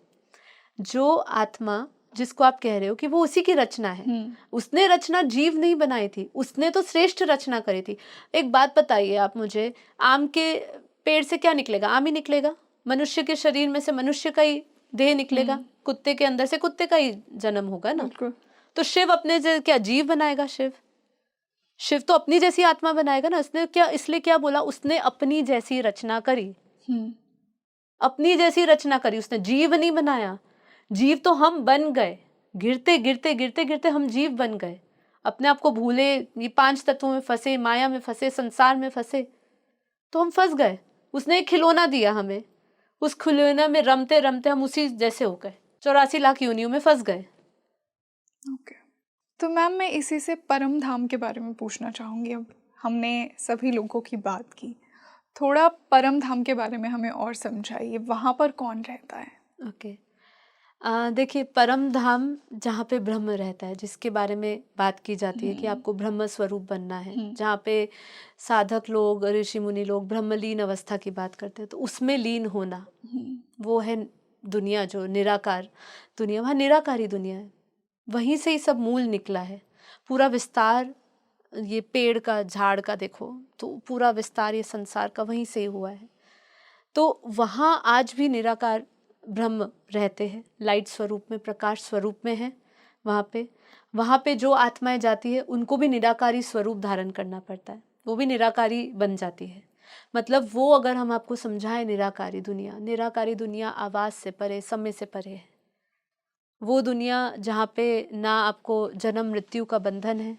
जो आत्मा जिसको आप कह रहे हो कि वो उसी की रचना है। उसने रचना जीव नहीं बनाई थी, उसने तो श्रेष्ठ रचना करी थी। एक बात बताइए आप मुझे, आम के पेड़ से क्या निकलेगा? आम ही निकलेगा। मनुष्य के शरीर में से मनुष्य का ही देह निकलेगा, कुत्ते के अंदर से कुत्ते का ही जन्म होगा ना। बिल्कुल। तो शिव अपने क्या जीव बनाएगा? शिव तो अपनी जैसी आत्मा बनाएगा ना। उसने क्या, इसलिए क्या बोला, उसने अपनी जैसी रचना करी। अपनी जैसी रचना करी, उसने जीव नहीं बनाया। जीव तो हम बन गए, गिरते गिरते गिरते गिरते हम जीव बन गए, अपने आप को भूले, ये 5 तत्वों में फंसे, माया में फंसे, संसार में फंसे, तो हम फंस गए। उसने एक खिलौना दिया हमें, उस खिलौने में रमते रमते हम उसी जैसे हो गए, 84 लाख योनियों में फंस गए। ओके, तो मैम मैं इसी से परम धाम के बारे में पूछना चाहूँगी। अब हमने सभी लोगों की बात की, थोड़ा परम धाम के बारे में हमें और समझाइए, वहाँ पर कौन रहता है? ओके, देखिए, परम धाम जहाँ पे ब्रह्म रहता है, जिसके बारे में बात की जाती है कि आपको ब्रह्म स्वरूप बनना है, जहाँ पे साधक लोग, ऋषि मुनि लोग ब्रह्मलीन अवस्था की बात करते हैं, तो उसमें लीन होना, वो है दुनिया, जो निराकार दुनिया, वहाँ निराकारी दुनिया है। वहीं से ही सब मूल निकला है। पूरा विस्तार ये पेड़ का, झाड़ का देखो तो पूरा विस्तार ये संसार का वहीं से ही हुआ है। तो वहाँ आज भी निराकार ब्रह्म रहते हैं, लाइट स्वरूप में, प्रकाश स्वरूप में है। वहाँ पे जो आत्माएं जाती है उनको भी निराकारी स्वरूप धारण करना पड़ता है, वो भी निराकारी बन जाती है। मतलब वो, अगर हम आपको समझाएं, निराकारी दुनिया आवाज से परे, समय से परे है। वो दुनिया जहाँ पे ना आपको जन्म मृत्यु का बंधन है,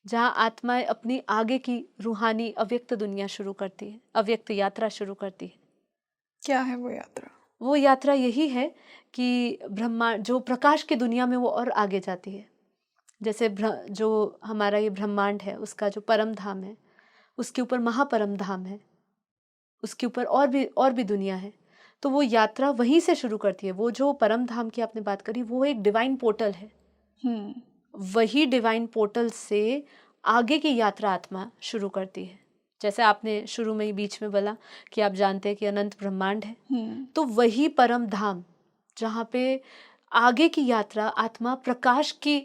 जहाँ आत्माएं अपनी आगे की रूहानी अव्यक्त दुनिया शुरू करती है, अव्यक्त यात्रा शुरू करती है। क्या है वो यात्रा? वो यात्रा यही है कि ब्रह्मांड, जो प्रकाश की दुनिया में, वो और आगे जाती है। जैसे जो हमारा ये ब्रह्मांड है, उसका जो परम धाम है, उसके ऊपर महापरम धाम है, उसके ऊपर और भी दुनिया है। तो वो यात्रा वहीं से शुरू करती है। वो जो परम धाम की आपने बात करी, वो एक डिवाइन पोर्टल है। वही डिवाइन पोर्टल से आगे की यात्रा आत्मा शुरू करती है। जैसे आपने शुरू में ही बीच में बोला कि आप जानते हैं कि अनंत ब्रह्मांड है, तो वही परम धाम जहाँ पे आगे की यात्रा आत्मा प्रकाश की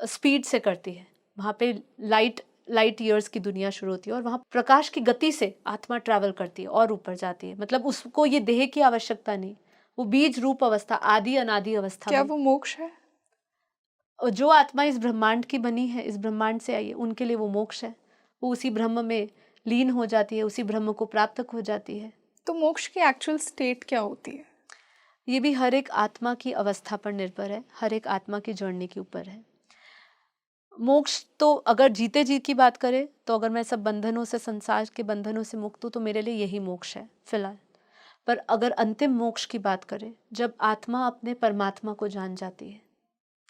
स्पीड से करती है। वहाँ पे लाइट ईयर्स की दुनिया शुरू होती है और वहाँ प्रकाश की गति से आत्मा ट्रैवल करती है और ऊपर जाती है। मतलब उसको ये देह की आवश्यकता नहीं, वो बीज रूप अवस्था, आदि अनादि अवस्था। क्या वो मोक्ष है? जो आत्मा इस ब्रह्मांड की बनी है, इस ब्रह्मांड से आई है, उनके लिए वो मोक्ष है। वो उसी ब्रह्म में लीन हो जाती है, उसी ब्रह्म को प्राप्त हो जाती है। तो मोक्ष की एक्चुअल स्टेट क्या होती है? ये भी हर एक आत्मा की अवस्था पर निर्भर है, हर एक आत्मा की जर्नी के ऊपर है। मोक्ष तो अगर जीते जी की बात करें तो अगर मैं सब बंधनों से, संसार के बंधनों से मुक्त हूँ, तो मेरे लिए यही मोक्ष है फिलहाल। पर अगर अंतिम मोक्ष की बात करें, जब आत्मा अपने परमात्मा को जान जाती है,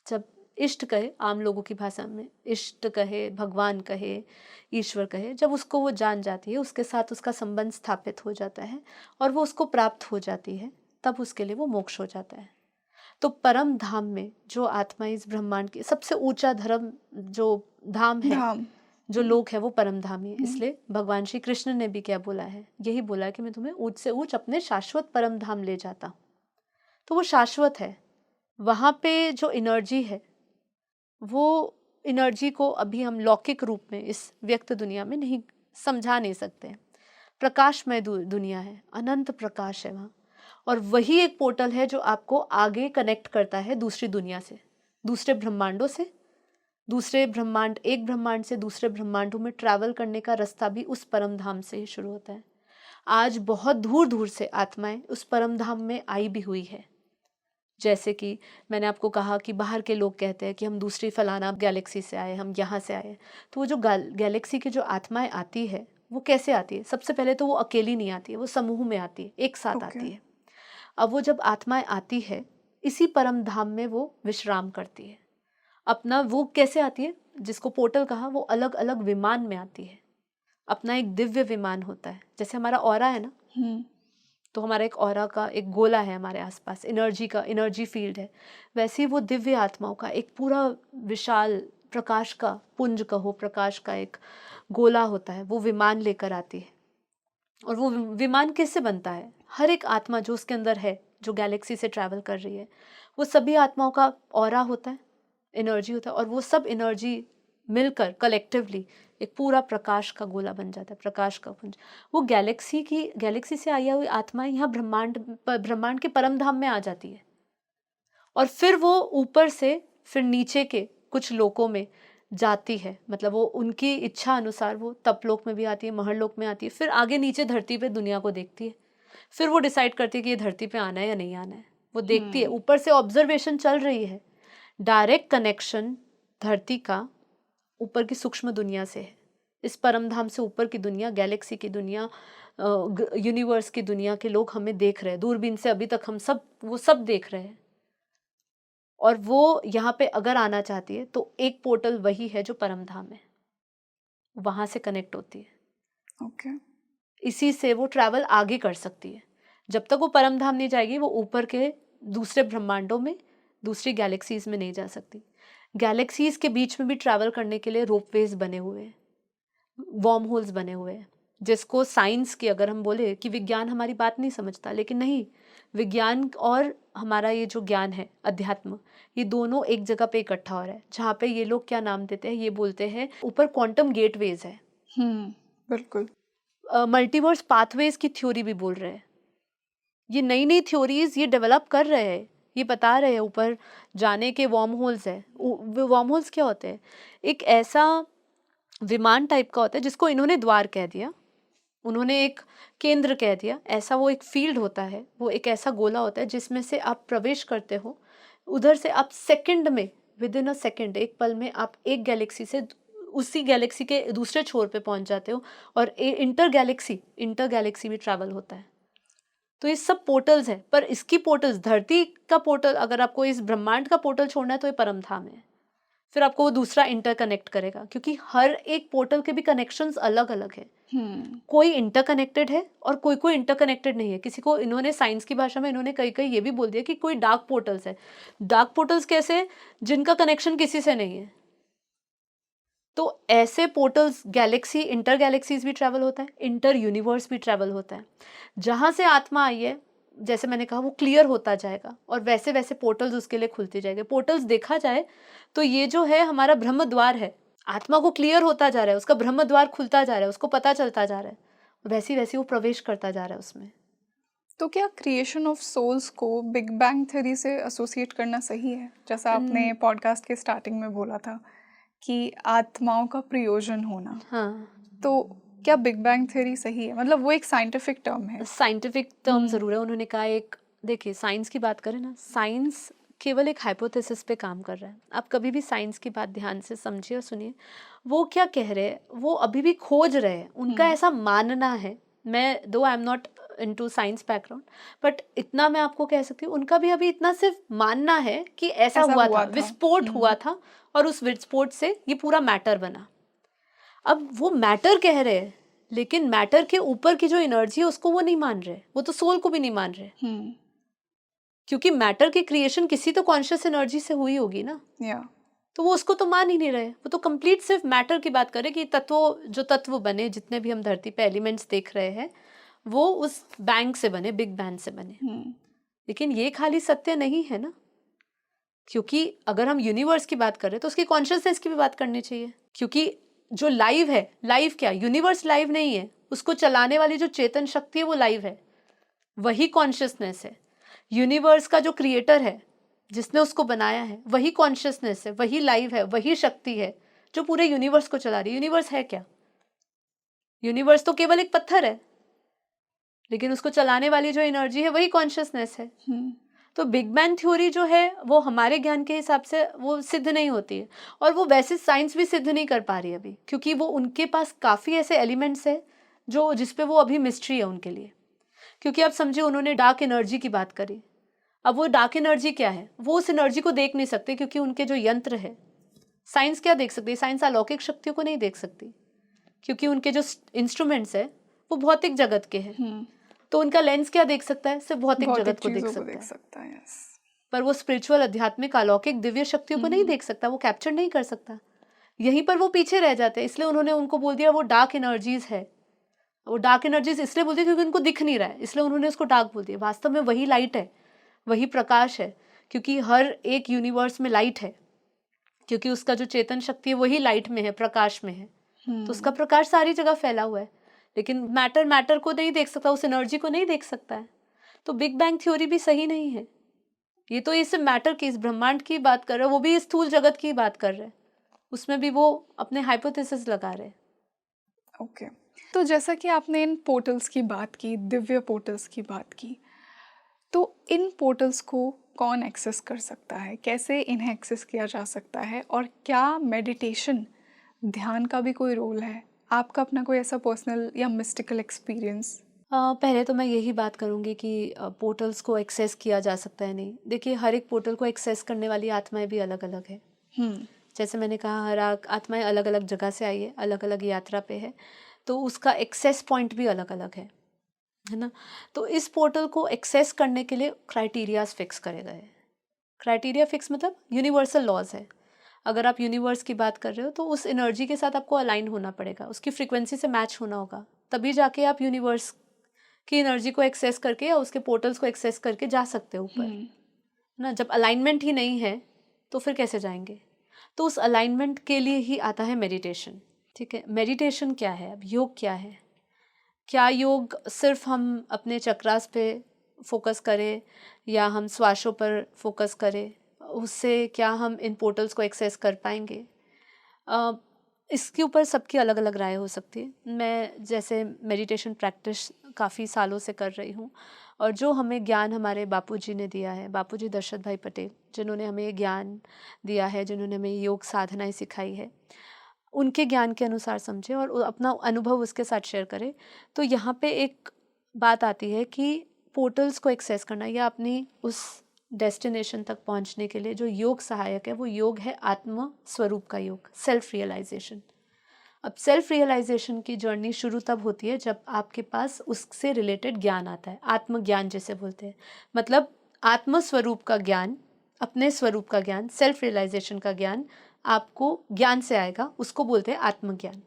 जब इष्ट कहे, आम लोगों की भाषा में इष्ट कहे, भगवान कहे, ईश्वर कहे, जब उसको वो जान जाती है, उसके साथ उसका संबंध स्थापित हो जाता है और वो उसको प्राप्त हो जाती है, तब उसके लिए वो मोक्ष हो जाता है। तो परम धाम में जो आत्मा, इस ब्रह्मांड की सबसे ऊंचा धर्म जो धाम है, जो लोक है, वो परम धाम है। इसलिए भगवान श्री कृष्ण ने भी क्या बोला है, यही बोला है कि मैं तुम्हें ऊंच से ऊंच अपने शाश्वत परम धाम ले जाता हूँ। तो वो शाश्वत है। वहाँ पे जो एनर्जी है, वो एनर्जी को अभी हम लौकिक रूप में इस व्यक्त दुनिया में नहीं समझा नहीं सकते। प्रकाशमय दुनिया है, अनंत प्रकाश है वहाँ, और वही एक पोर्टल है जो आपको आगे कनेक्ट करता है दूसरी दुनिया से, दूसरे ब्रह्मांडों से। दूसरे ब्रह्मांड, एक ब्रह्मांड से दूसरे ब्रह्मांडों में ट्रैवल करने का रास्ता भी उस परम धाम से ही शुरू होता है। आज बहुत दूर दूर से आत्माएं उस परम धाम में आई भी हुई है। जैसे कि मैंने आपको कहा कि बाहर के लोग कहते हैं कि हम दूसरी फलाना गैलेक्सी से आए, हम यहाँ से आए। तो वो जो गैलेक्सी की जो आत्माएं आती है, वो कैसे आती है? सबसे पहले तो वो अकेली नहीं आती है, वो समूह में आती है, एक साथ आती है। अब वो जब आत्माएं आती है, इसी परम धाम में वो विश्राम करती है अपना। वो कैसे आती है? जिसको पोर्टल कहा, वो अलग अलग विमान में आती है। अपना एक दिव्य विमान होता है। जैसे हमारा ऑरा है ना, तो हमारा एक ऑरा का एक गोला है हमारे आसपास, एनर्जी का, एनर्जी फील्ड है। वैसे ही वो दिव्य आत्माओं का एक पूरा विशाल प्रकाश का पुंज कहो, प्रकाश का एक गोला होता है, वो विमान लेकर आती है। और वो विमान किससे बनता है? हर एक आत्मा जो उसके अंदर है, जो गैलेक्सी से ट्रैवल कर रही है, वो सभी आत्माओं का ऑरा होता है, एनर्जी होता है, और वो सब एनर्जी मिलकर कलेक्टिवली एक पूरा प्रकाश का गोला बन जाता है, प्रकाश का पुंज। वो गैलेक्सी से आई हुई आत्माएं यहाँ ब्रह्मांड के परम धाम में आ जाती है, और फिर वो ऊपर से फिर नीचे के कुछ लोकों में जाती है, मतलब वो उनकी इच्छा अनुसार वो तपलोक में भी आती है, महरलोक में आती है, फिर आगे नीचे धरती पे दुनिया को देखती है, फिर वो डिसाइड करती है कि ये धरती पे आना है या नहीं आना है। वो देखती है, ऊपर से ऑब्जर्वेशन चल रही है, डायरेक्ट कनेक्शन धरती का ऊपर की सूक्ष्म दुनिया से है, इस परम धाम से ऊपर की दुनिया, गैलेक्सी की दुनिया, यूनिवर्स की दुनिया के लोग हमें देख रहे हैं दूरबीन से, अभी तक हम सब वो सब देख रहे हैं। और वो यहाँ पे अगर आना चाहती है तो एक पोर्टल वही है जो परम धाम है, वहां से कनेक्ट होती है। ओके। इसी से वो ट्रैवल आगे कर सकती है। जब तक वो परम धाम नहीं जाएगी, वो ऊपर के दूसरे ब्रह्मांडों में, दूसरी गैलेक्सीज में नहीं जा सकती। गैलेक्सीज के बीच में भी ट्रैवल करने के लिए रोपवेज बने हुए हैं, वॉर्म होल्स बने हुए हैं, जिसको साइंस की अगर हम बोले कि विज्ञान हमारी बात नहीं समझता, लेकिन नहीं, विज्ञान और हमारा ये जो ज्ञान है अध्यात्म, ये दोनों एक जगह पे इकट्ठा हो रहा है, जहाँ पे ये लोग क्या नाम देते हैं, ये बोलते हैं ऊपर क्वांटम गेटवेज है, बिल्कुल। मल्टीवर्स पाथवेज की थ्योरी भी बोल रहे हैं। ये नई नई थ्योरीज ये डेवलप कर रहे हैं, ये बता रहे हैं ऊपर जाने के वॉर्म होल्स है। वॉर्म होल्स क्या होते हैं? एक ऐसा विमान टाइप का होता है जिसको इन्होंने द्वार कह दिया, उन्होंने एक केंद्र कह दिया, ऐसा वो एक फील्ड होता है, वो एक ऐसा गोला होता है जिसमें से आप प्रवेश करते हो, उधर से आप सेकंड में, विद इन अ सेकंड, एक पल में आप एक गैलेक्सी से उसी गैलेक्सी के दूसरे छोर पे पहुंच जाते हो, और इंटर गैलेक्सी भी ट्रैवल होता है। तो ये सब पोर्टल्स हैं, पर इसकी पोर्टल्स, धरती का पोर्टल, अगर आपको इस ब्रह्मांड का पोर्टल छोड़ना है तो ये परम धाम है, फिर आपको वो दूसरा इंटरकनेक्ट करेगा, क्योंकि हर एक पोर्टल के भी कनेक्शंस अलग अलग है। कोई इंटरकनेक्टेड है और कोई कोई इंटरकनेक्टेड नहीं है। किसी को, इन्होंने साइंस की भाषा में इन्होंने कई कई ये भी बोल दिया कि कोई डार्क पोर्टल्स है। डार्क पोर्टल्स कैसे? जिनका कनेक्शन किसी से नहीं है। तो ऐसे पोर्टल्स, गैलेक्सी, इंटर गैलेक्सीज भी ट्रैवल होता है, इंटर यूनिवर्स भी ट्रैवल होता है। जहाँ से आत्मा आई है, जैसे मैंने कहा, वो क्लियर होता जाएगा और वैसे वैसे पोर्टल्स उसके लिए खुलते जाएंगे। पोर्टल्स देखा जाए तो ये जो है हमारा ब्रह्म द्वार है, आत्मा को क्लियर होता जा रहा है, उसका ब्रह्म द्वार खुलता जा रहा है, उसको पता चलता जा रहा है, वैसी वैसी वो प्रवेश करता जा रहा है उसमें। तो क्या क्रिएशन ऑफ सोल्स को बिग बैंग थ्योरी से एसोसिएट करना सही है? जैसा आपने पॉडकास्ट के स्टार्टिंग में बोला था कि आत्माओं का प्रयोजन होना, हाँ, तो क्या बिग बैंग थ्योरी सही है? मतलब वो एक साइंटिफिक टर्म है। साइंटिफिक टर्म जरूर है। उन्होंने कहा, एक देखिए, साइंस की बात करें ना, साइंस केवल एक हाइपोथेसिस पे काम कर रहा है। आप कभी भी साइंस की बात ध्यान से समझिए और सुनिए, वो क्या कह रहे हैं, वो अभी भी खोज रहे हैं, उनका ऐसा मानना है। मैं, दो I am not into science background, but इतना मैं आपको कह सकती हूँ, उनका भी अभी इतना सिर्फ मानना है कि ऐसा हुआ था, विस्फोट हुआ था, और उस विस्फोट से ये पूरा मैटर बना। अब वो मैटर कह रहे हैं, लेकिन मैटर के ऊपर की जो एनर्जी है उसको वो नहीं मान रहे, वो तो सोल को भी नहीं मान रहे, क्योंकि मैटर की क्रिएशन किसी तो कॉन्शियस एनर्जी से हुई होगी ना, तो वो उसको तो मान ही नहीं रहे। वो तो कंप्लीट सिर्फ मैटर की बात करे कि जो तत्व बने, जितने भी हम धरती पे एलिमेंट्स देख रहे हैं, वो उस बैंग से बने, बिग बैंग से बने। लेकिन ये खाली सत्य नहीं है ना, क्योंकि अगर हम यूनिवर्स की बात करें तो उसकी कॉन्शियसनेस की भी बात करनी चाहिए, क्योंकि जो लाइव है, लाइव क्या, यूनिवर्स लाइव नहीं है, उसको चलाने वाली जो चेतन शक्ति है वो लाइव है, वही कॉन्शियसनेस है। यूनिवर्स का जो क्रिएटर है, जिसने उसको बनाया है, वही कॉन्शियसनेस है, वही लाइव है, वही शक्ति है जो पूरे यूनिवर्स को चला रही है। यूनिवर्स है क्या? यूनिवर्स तो केवल एक पत्थर है, लेकिन उसको चलाने वाली जो एनर्जी है वही कॉन्शियसनेस है। तो बिग बैंग थ्योरी जो है वो हमारे ज्ञान के हिसाब से वो सिद्ध नहीं होती है, और वो वैसे साइंस भी सिद्ध नहीं कर पा रही अभी, क्योंकि वो उनके पास काफ़ी ऐसे एलिमेंट्स है जो, जिसपे वो अभी मिस्ट्री है उनके लिए। क्योंकि आप समझिए, उन्होंने डार्क एनर्जी की बात करी। अब वो डार्क एनर्जी क्या है, वो उस एनर्जी को देख नहीं सकते, क्योंकि उनके जो यंत्र है, साइंस क्या देख सकती है? साइंस अलौकिक शक्तियों को नहीं देख सकती, क्योंकि उनके जो इंस्ट्रूमेंट्स है वो भौतिक जगत के हैं। तो उनका लेंस क्या देख सकता है? सिर्फ भौतिक जगत को देख सकता है। पर वो स्पिरिचुअल, आध्यात्मिक, अलौकिक, दिव्य शक्तियों को नहीं देख सकता, वो कैप्चर नहीं कर सकता। यहीं पर वो पीछे रह जाते हैं, इसलिए उन्होंने उनको बोल दिया वो डार्क एनर्जीज है। वो डार्क एनर्जीज इसलिए बोल दिया क्योंकि उनको दिख नहीं रहा है, इसलिए उन्होंने उसको डार्क बोल दिया। वास्तव में वही लाइट है, वही प्रकाश है, क्योंकि हर एक यूनिवर्स में लाइट है, क्योंकि उसका जो चेतन शक्ति है वही लाइट में है, प्रकाश में है, तो उसका प्रकाश सारी जगह फैला हुआ है। लेकिन मैटर मैटर को नहीं देख सकता, उस एनर्जी को नहीं देख सकता है। तो बिग बैंग थ्योरी भी सही नहीं है। ये तो इस मैटर की, इस ब्रह्मांड की बात कर रहा है, वो भी इस स्थूल जगत की बात कर रहे हैं, उसमें भी वो अपने हाइपोथेसिस लगा रहे हैं। ओके, तो जैसा कि आपने इन पोर्टल्स की बात की, दिव्य पोर्टल्स की बात की, तो इन पोर्टल्स को कौन एक्सेस कर सकता है, कैसे इन्हें एक्सेस किया जा सकता है, और क्या मेडिटेशन, ध्यान का भी कोई रोल है? आपका अपना कोई ऐसा पर्सनल या मिस्टिकल एक्सपीरियंस? पहले तो मैं यही बात करूँगी कि पोर्टल्स को एक्सेस किया जा सकता है नहीं। देखिए, हर एक पोर्टल को एक्सेस करने वाली आत्माएं भी अलग अलग है। जैसे मैंने कहा, हर आत्माएं अलग अलग जगह से आई है, अलग अलग यात्रा पे है, तो उसका एक्सेस पॉइंट भी अलग अलग है ना। तो इस पोर्टल को एक्सेस करने के लिए क्राइटेरियाज फिक्स करे गए हैं। क्राइटेरिया फिक्स मतलब यूनिवर्सल लॉज है। अगर आप यूनिवर्स की बात कर रहे हो तो उस एनर्जी के साथ आपको अलाइन होना पड़ेगा, उसकी फ्रिक्वेंसी से मैच होना होगा, तभी जाके आप यूनिवर्स की एनर्जी को एक्सेस करके या उसके पोर्टल्स को एक्सेस करके जा सकते हो ऊपर ना। जब अलाइनमेंट ही नहीं है तो फिर कैसे जाएंगे? तो उस अलाइनमेंट के लिए ही आता है मेडिटेशन। ठीक है, मेडिटेशन क्या है? अब योग क्या है? क्या योग सिर्फ हम अपने चक्रास पे फोकस करें या हम श्वासों पर फोकस करें, उससे क्या हम इन पोर्टल्स को एक्सेस कर पाएंगे? इसके ऊपर सबकी अलग अलग राय हो सकती है। मैं जैसे मेडिटेशन प्रैक्टिस काफ़ी सालों से कर रही हूँ, और जो हमें ज्ञान हमारे बापूजी ने दिया है, बापूजी दशरथ भाई पटेल, जिन्होंने हमें ये ज्ञान दिया है, जिन्होंने हमें योग साधनाएं सिखाई है, उनके ज्ञान के अनुसार समझे और अपना अनुभव उसके साथ शेयर करें। तो यहाँ पे एक बात आती है कि पोर्टल्स को एक्सेस करना या अपनी उस डेस्टिनेशन तक पहुँचने के लिए जो योग सहायक है, वो योग है आत्म स्वरूप का योग, सेल्फ रियलाइजेशन। अब सेल्फ रियलाइजेशन की जर्नी शुरू तब होती है जब आपके पास उससे रिलेटेड ज्ञान आता है, आत्मज्ञान जिसे बोलते हैं। मतलब आत्म स्वरूप का ज्ञान, अपने स्वरूप का ज्ञान, सेल्फ रियलाइजेशन का ज्ञान आपको ज्ञान से आएगा, उसको बोलते हैं आत्मज्ञान।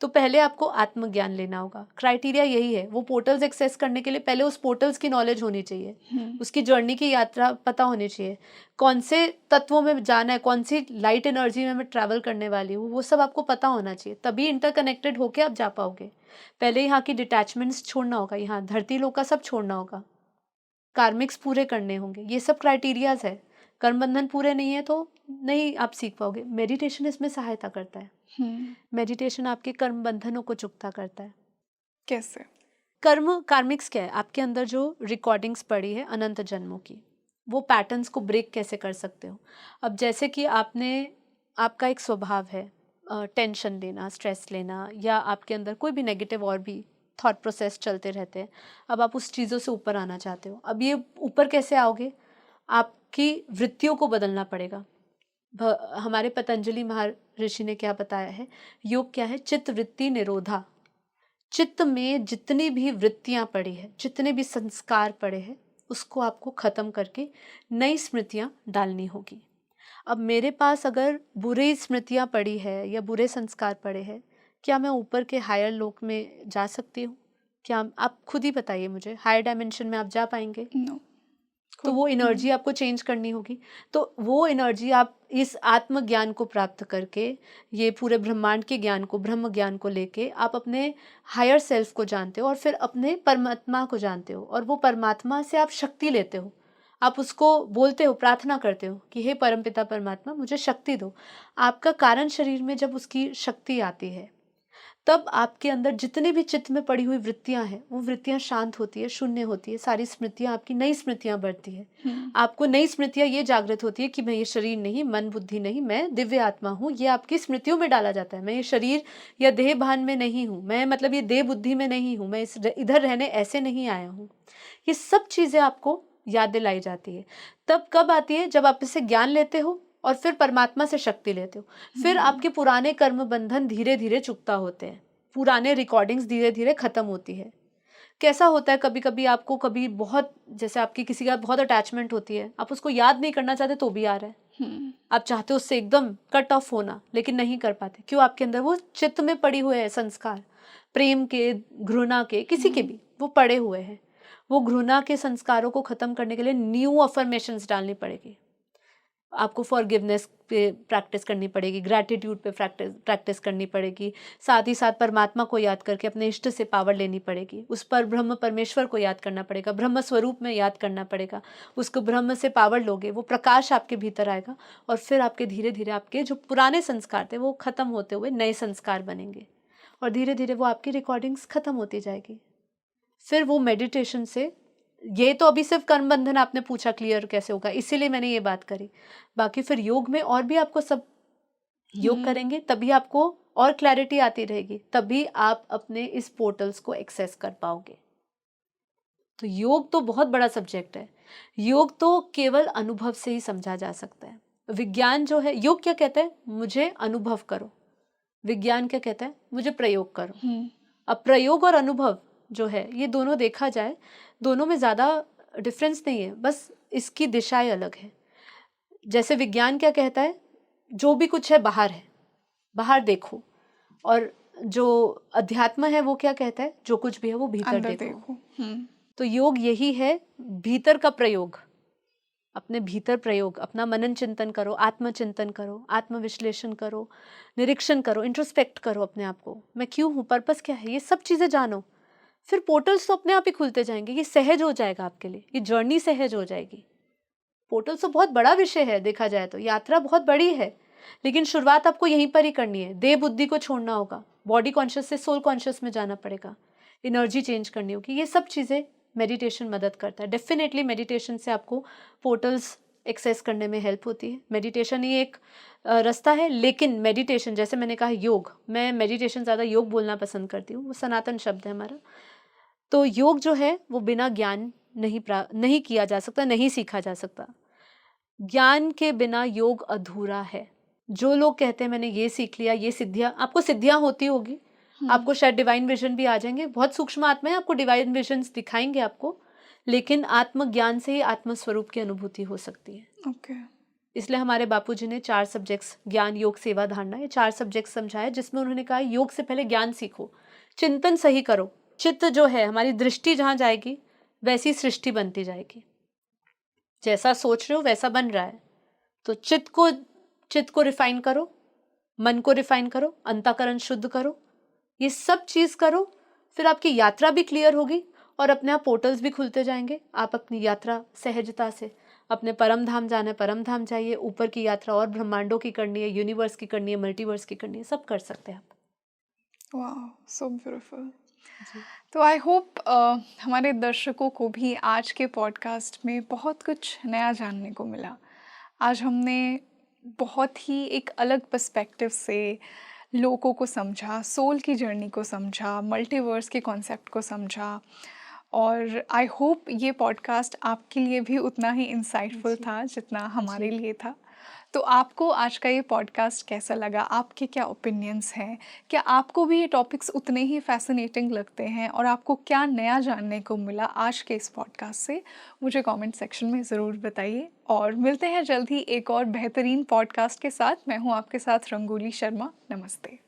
तो पहले आपको आत्मज्ञान लेना होगा। क्राइटेरिया यही है। वो पोर्टल्स एक्सेस करने के लिए पहले उस पोर्टल्स की नॉलेज होनी चाहिए, उसकी जर्नी की यात्रा पता होनी चाहिए, कौन से तत्वों में जाना है, कौन सी लाइट एनर्जी में मैं ट्रैवल करने वाली हूँ, वो सब आपको पता होना चाहिए, तभी इंटरकनेक्टेड होके आप जा पाओगे। पहले यहाँ की डिटैचमेंट्स छोड़ना होगा, यहाँ धरती लोक का सब छोड़ना होगा, कार्मिक्स पूरे करने होंगे, ये सब क्राइटेरियाज है। कर्म बंधन पूरे नहीं है तो नहीं आप सीख पाओगे। मेडिटेशन इसमें सहायता करता है। मेडिटेशन आपके कर्म बंधनों को चुकता करता है। कैसे? कार्मिक्स क्या है? आपके अंदर जो रिकॉर्डिंग्स पड़ी है अनंत जन्मों की, वो पैटर्न्स को ब्रेक कैसे कर सकते हो? अब जैसे कि आपका एक स्वभाव है टेंशन लेना, स्ट्रेस लेना, या आपके अंदर कोई भी नेगेटिव और भी थॉट प्रोसेस चलते रहते हैं। अब आप उस चीज़ों से ऊपर आना चाहते हो। अब ये ऊपर कैसे आओगे? आपकी वृत्तियों को बदलना पड़ेगा। हमारे पतंजलि महर्षि ने क्या बताया है? योग क्या है? चित्त वृत्ति निरोधा। चित्त में जितनी भी वृत्तियां पड़ी है, जितने भी संस्कार पड़े हैं, उसको आपको खत्म करके नई स्मृतियां डालनी होगी। अब मेरे पास अगर बुरी स्मृतियां पड़ी है या बुरे संस्कार पड़े हैं, क्या मैं ऊपर के हायर लोक में जा सकती हूँ? क्या आप खुद ही बताइए मुझे, हायर डायमेंशन में आप जा पाएंगे? नो। तो वो एनर्जी आपको चेंज करनी होगी। तो वो एनर्जी आप इस आत्मज्ञान को प्राप्त करके, ये पूरे ब्रह्मांड के ज्ञान को, ब्रह्म ज्ञान को लेके आप अपने हायर सेल्फ को जानते हो और फिर अपने परमात्मा को जानते हो, और वो परमात्मा से आप शक्ति लेते हो। आप उसको बोलते हो, प्रार्थना करते हो कि हे परमपिता परमात्मा, मुझे शक्ति दो। आपका कारण शरीर में जब उसकी शक्ति आती है, तब आपके अंदर जितने भी चित्त में पड़ी हुई वृत्तियां हैं, वो वृत्तियां शांत होती है, शून्य होती है। सारी स्मृतियां आपकी नई स्मृतियां बढ़ती है। आपको नई स्मृतियां ये जागृत होती है कि मैं ये शरीर नहीं, मन बुद्धि नहीं, मैं दिव्य आत्मा हूँ। ये आपकी स्मृतियों में डाला जाता है। मैं ये शरीर या देह भान में नहीं हूँ, मैं मतलब ये देह बुद्धि में नहीं हूँ, मैं इधर रहने ऐसे नहीं आया हूँ। ये सब चीजें आपको याद दिलाई जाती है। तब कब आती है? जब आप इससे ज्ञान लेते हो और फिर परमात्मा से शक्ति लेते हो। फिर आपके पुराने कर्म बंधन धीरे धीरे चुकता होते हैं, पुराने रिकॉर्डिंग्स धीरे धीरे खत्म होती है। कैसा होता है, कभी कभी आपको कभी बहुत, जैसे आपकी किसी का बहुत अटैचमेंट होती है, आप उसको याद नहीं करना चाहते तो भी आ रहा है। आप चाहते हो उससे एकदम कट ऑफ होना, लेकिन नहीं कर पाते। क्यों? आपके अंदर वो चित्त में पड़ी हुए है संस्कार, प्रेम के, घृणा के, किसी के भी, वो पड़े हुए हैं। वो घृणा के संस्कारों को ख़त्म करने के लिए न्यू अफर्मेशंस डालनी पड़ेगी। आपको फॉरगिवनेस पे प्रैक्टिस करनी पड़ेगी, ग्रैटिट्यूड पे प्रैक्टिस करनी पड़ेगी, साथ ही साथ परमात्मा को याद करके अपने इष्ट से पावर लेनी पड़ेगी, उस पर ब्रह्म परमेश्वर को याद करना पड़ेगा, ब्रह्म स्वरूप में याद करना पड़ेगा। उसको ब्रह्म से पावर लोगे, वो प्रकाश आपके भीतर आएगा और फिर आपके धीरे धीरे आपके जो पुराने संस्कार थे वो ख़त्म होते हुए नए संस्कार बनेंगे और धीरे धीरे वो आपकी रिकॉर्डिंग्स ख़त्म होती जाएगी। फिर वो मेडिटेशन से, ये तो अभी सिर्फ कर्म बंधन आपने पूछा क्लियर कैसे होगा, इसीलिए मैंने ये बात करी। बाकी फिर योग में और भी आपको सब योग करेंगे तभी आपको और क्लैरिटी आती रहेगी, तभी आप अपने इस पोर्टल्स को एक्सेस कर पाओगे। तो योग तो बहुत बड़ा सब्जेक्ट है। योग तो केवल अनुभव से ही समझा जा सकता है। विज्ञान जो है, योग क्या कहता है? मुझे अनुभव करो। विज्ञान क्या कहता है? मुझे प्रयोग करो। अब प्रयोग और अनुभव जो है ये दोनों देखा जाए, दोनों में ज़्यादा डिफरेंस नहीं है, बस इसकी दिशाएं अलग है। जैसे विज्ञान क्या कहता है? जो भी कुछ है बाहर है, बाहर देखो। और जो अध्यात्म है वो क्या कहता है? जो कुछ भी है वो भीतर अंदर देखो। तो योग यही है, भीतर का प्रयोग, अपने भीतर प्रयोग, अपना मनन चिंतन करो, आत्मचिंतन करो, आत्मविश्लेषण करो, निरीक्षण करो, इंट्रोस्पेक्ट करो अपने आप को। मैं क्यों हूँ, पर्पस क्या है, ये सब चीज़ें जानो। फिर पोर्टल्स तो अपने आप ही खुलते जाएंगे, ये सहज हो जाएगा आपके लिए, ये जर्नी सहज हो जाएगी। पोर्टल्स तो बहुत बड़ा विषय है, देखा जाए तो यात्रा बहुत बड़ी है, लेकिन शुरुआत आपको यहीं पर ही करनी है। देह बुद्धि को छोड़ना होगा, बॉडी कॉन्शियस से सोल कॉन्शियस में जाना पड़ेगा, एनर्जी चेंज करनी होगी। ये सब चीज़ें मेडिटेशन मदद करता है। डेफिनेटली मेडिटेशन से आपको पोर्टल्स एक्सेस करने में हेल्प होती है। मेडिटेशन ही एक रास्ता है, लेकिन मेडिटेशन, जैसे मैंने कहा योग, मैं मेडिटेशन ज़्यादा योग बोलना पसंद करती हूँ, वो सनातन शब्द है हमारा। तो योग जो है वो बिना ज्ञान नहीं किया जा सकता, नहीं सीखा जा सकता। ज्ञान के बिना योग अधूरा है। जो लोग कहते हैं मैंने ये सीख लिया, ये सिद्धियां, आपको सिद्धियां होती होगी, आपको शायद डिवाइन विजन भी आ जाएंगे, बहुत सूक्ष्म आत्मा है, आपको डिवाइन विजन दिखाएंगे आपको, लेकिन आत्मज्ञान से ही आत्मस्वरूप की अनुभूति हो सकती है। ओके। इसलिए हमारे बापूजी ने 4 सब्जेक्ट्स, ज्ञान योग सेवा धारणा, ये 4 सब्जेक्ट समझाए, जिसमें उन्होंने कहा योग से पहले ज्ञान सीखो, चिंतन सही करो। चित्त जो है, हमारी दृष्टि जहाँ जाएगी वैसी सृष्टि बनती जाएगी। जैसा सोच रहे हो वैसा बन रहा है। तो चित्त को रिफाइन करो, मन को रिफाइन करो, अंतःकरण शुद्ध करो, ये सब चीज करो, फिर आपकी यात्रा भी क्लियर होगी और अपने आप पोर्टल्स भी खुलते जाएंगे। आप अपनी यात्रा सहजता से, अपने परम धाम जाना है परम धाम जाइए, ऊपर की यात्रा और ब्रह्मांडों की करनी है, यूनिवर्स की करनी है, मल्टीवर्स की करनी है, सब कर सकते हैं आप। वाह, सो ब्यूटीफुल। तो आई होप हमारे दर्शकों को भी आज के पॉडकास्ट में बहुत कुछ नया जानने को मिला। आज हमने बहुत ही एक अलग पर्सपेक्टिव से लोगों को समझा, सोल की जर्नी को समझा, मल्टीवर्स के कॉन्सेप्ट को समझा, और आई होप ये पॉडकास्ट आपके लिए भी उतना ही इंसाइटफुल था जितना हमारे लिए था। तो आपको आज का ये पॉडकास्ट कैसा लगा? आपके क्या ओपिनियंस हैं? क्या आपको भी ये टॉपिक्स उतने ही फैसिनेटिंग लगते हैं? और आपको क्या नया जानने को मिला आज के इस पॉडकास्ट से? मुझे कमेंट सेक्शन में ज़रूर बताइए, और मिलते हैं जल्द ही एक और बेहतरीन पॉडकास्ट के साथ। मैं हूँ आपके साथ रंगोली शर्मा। नमस्ते।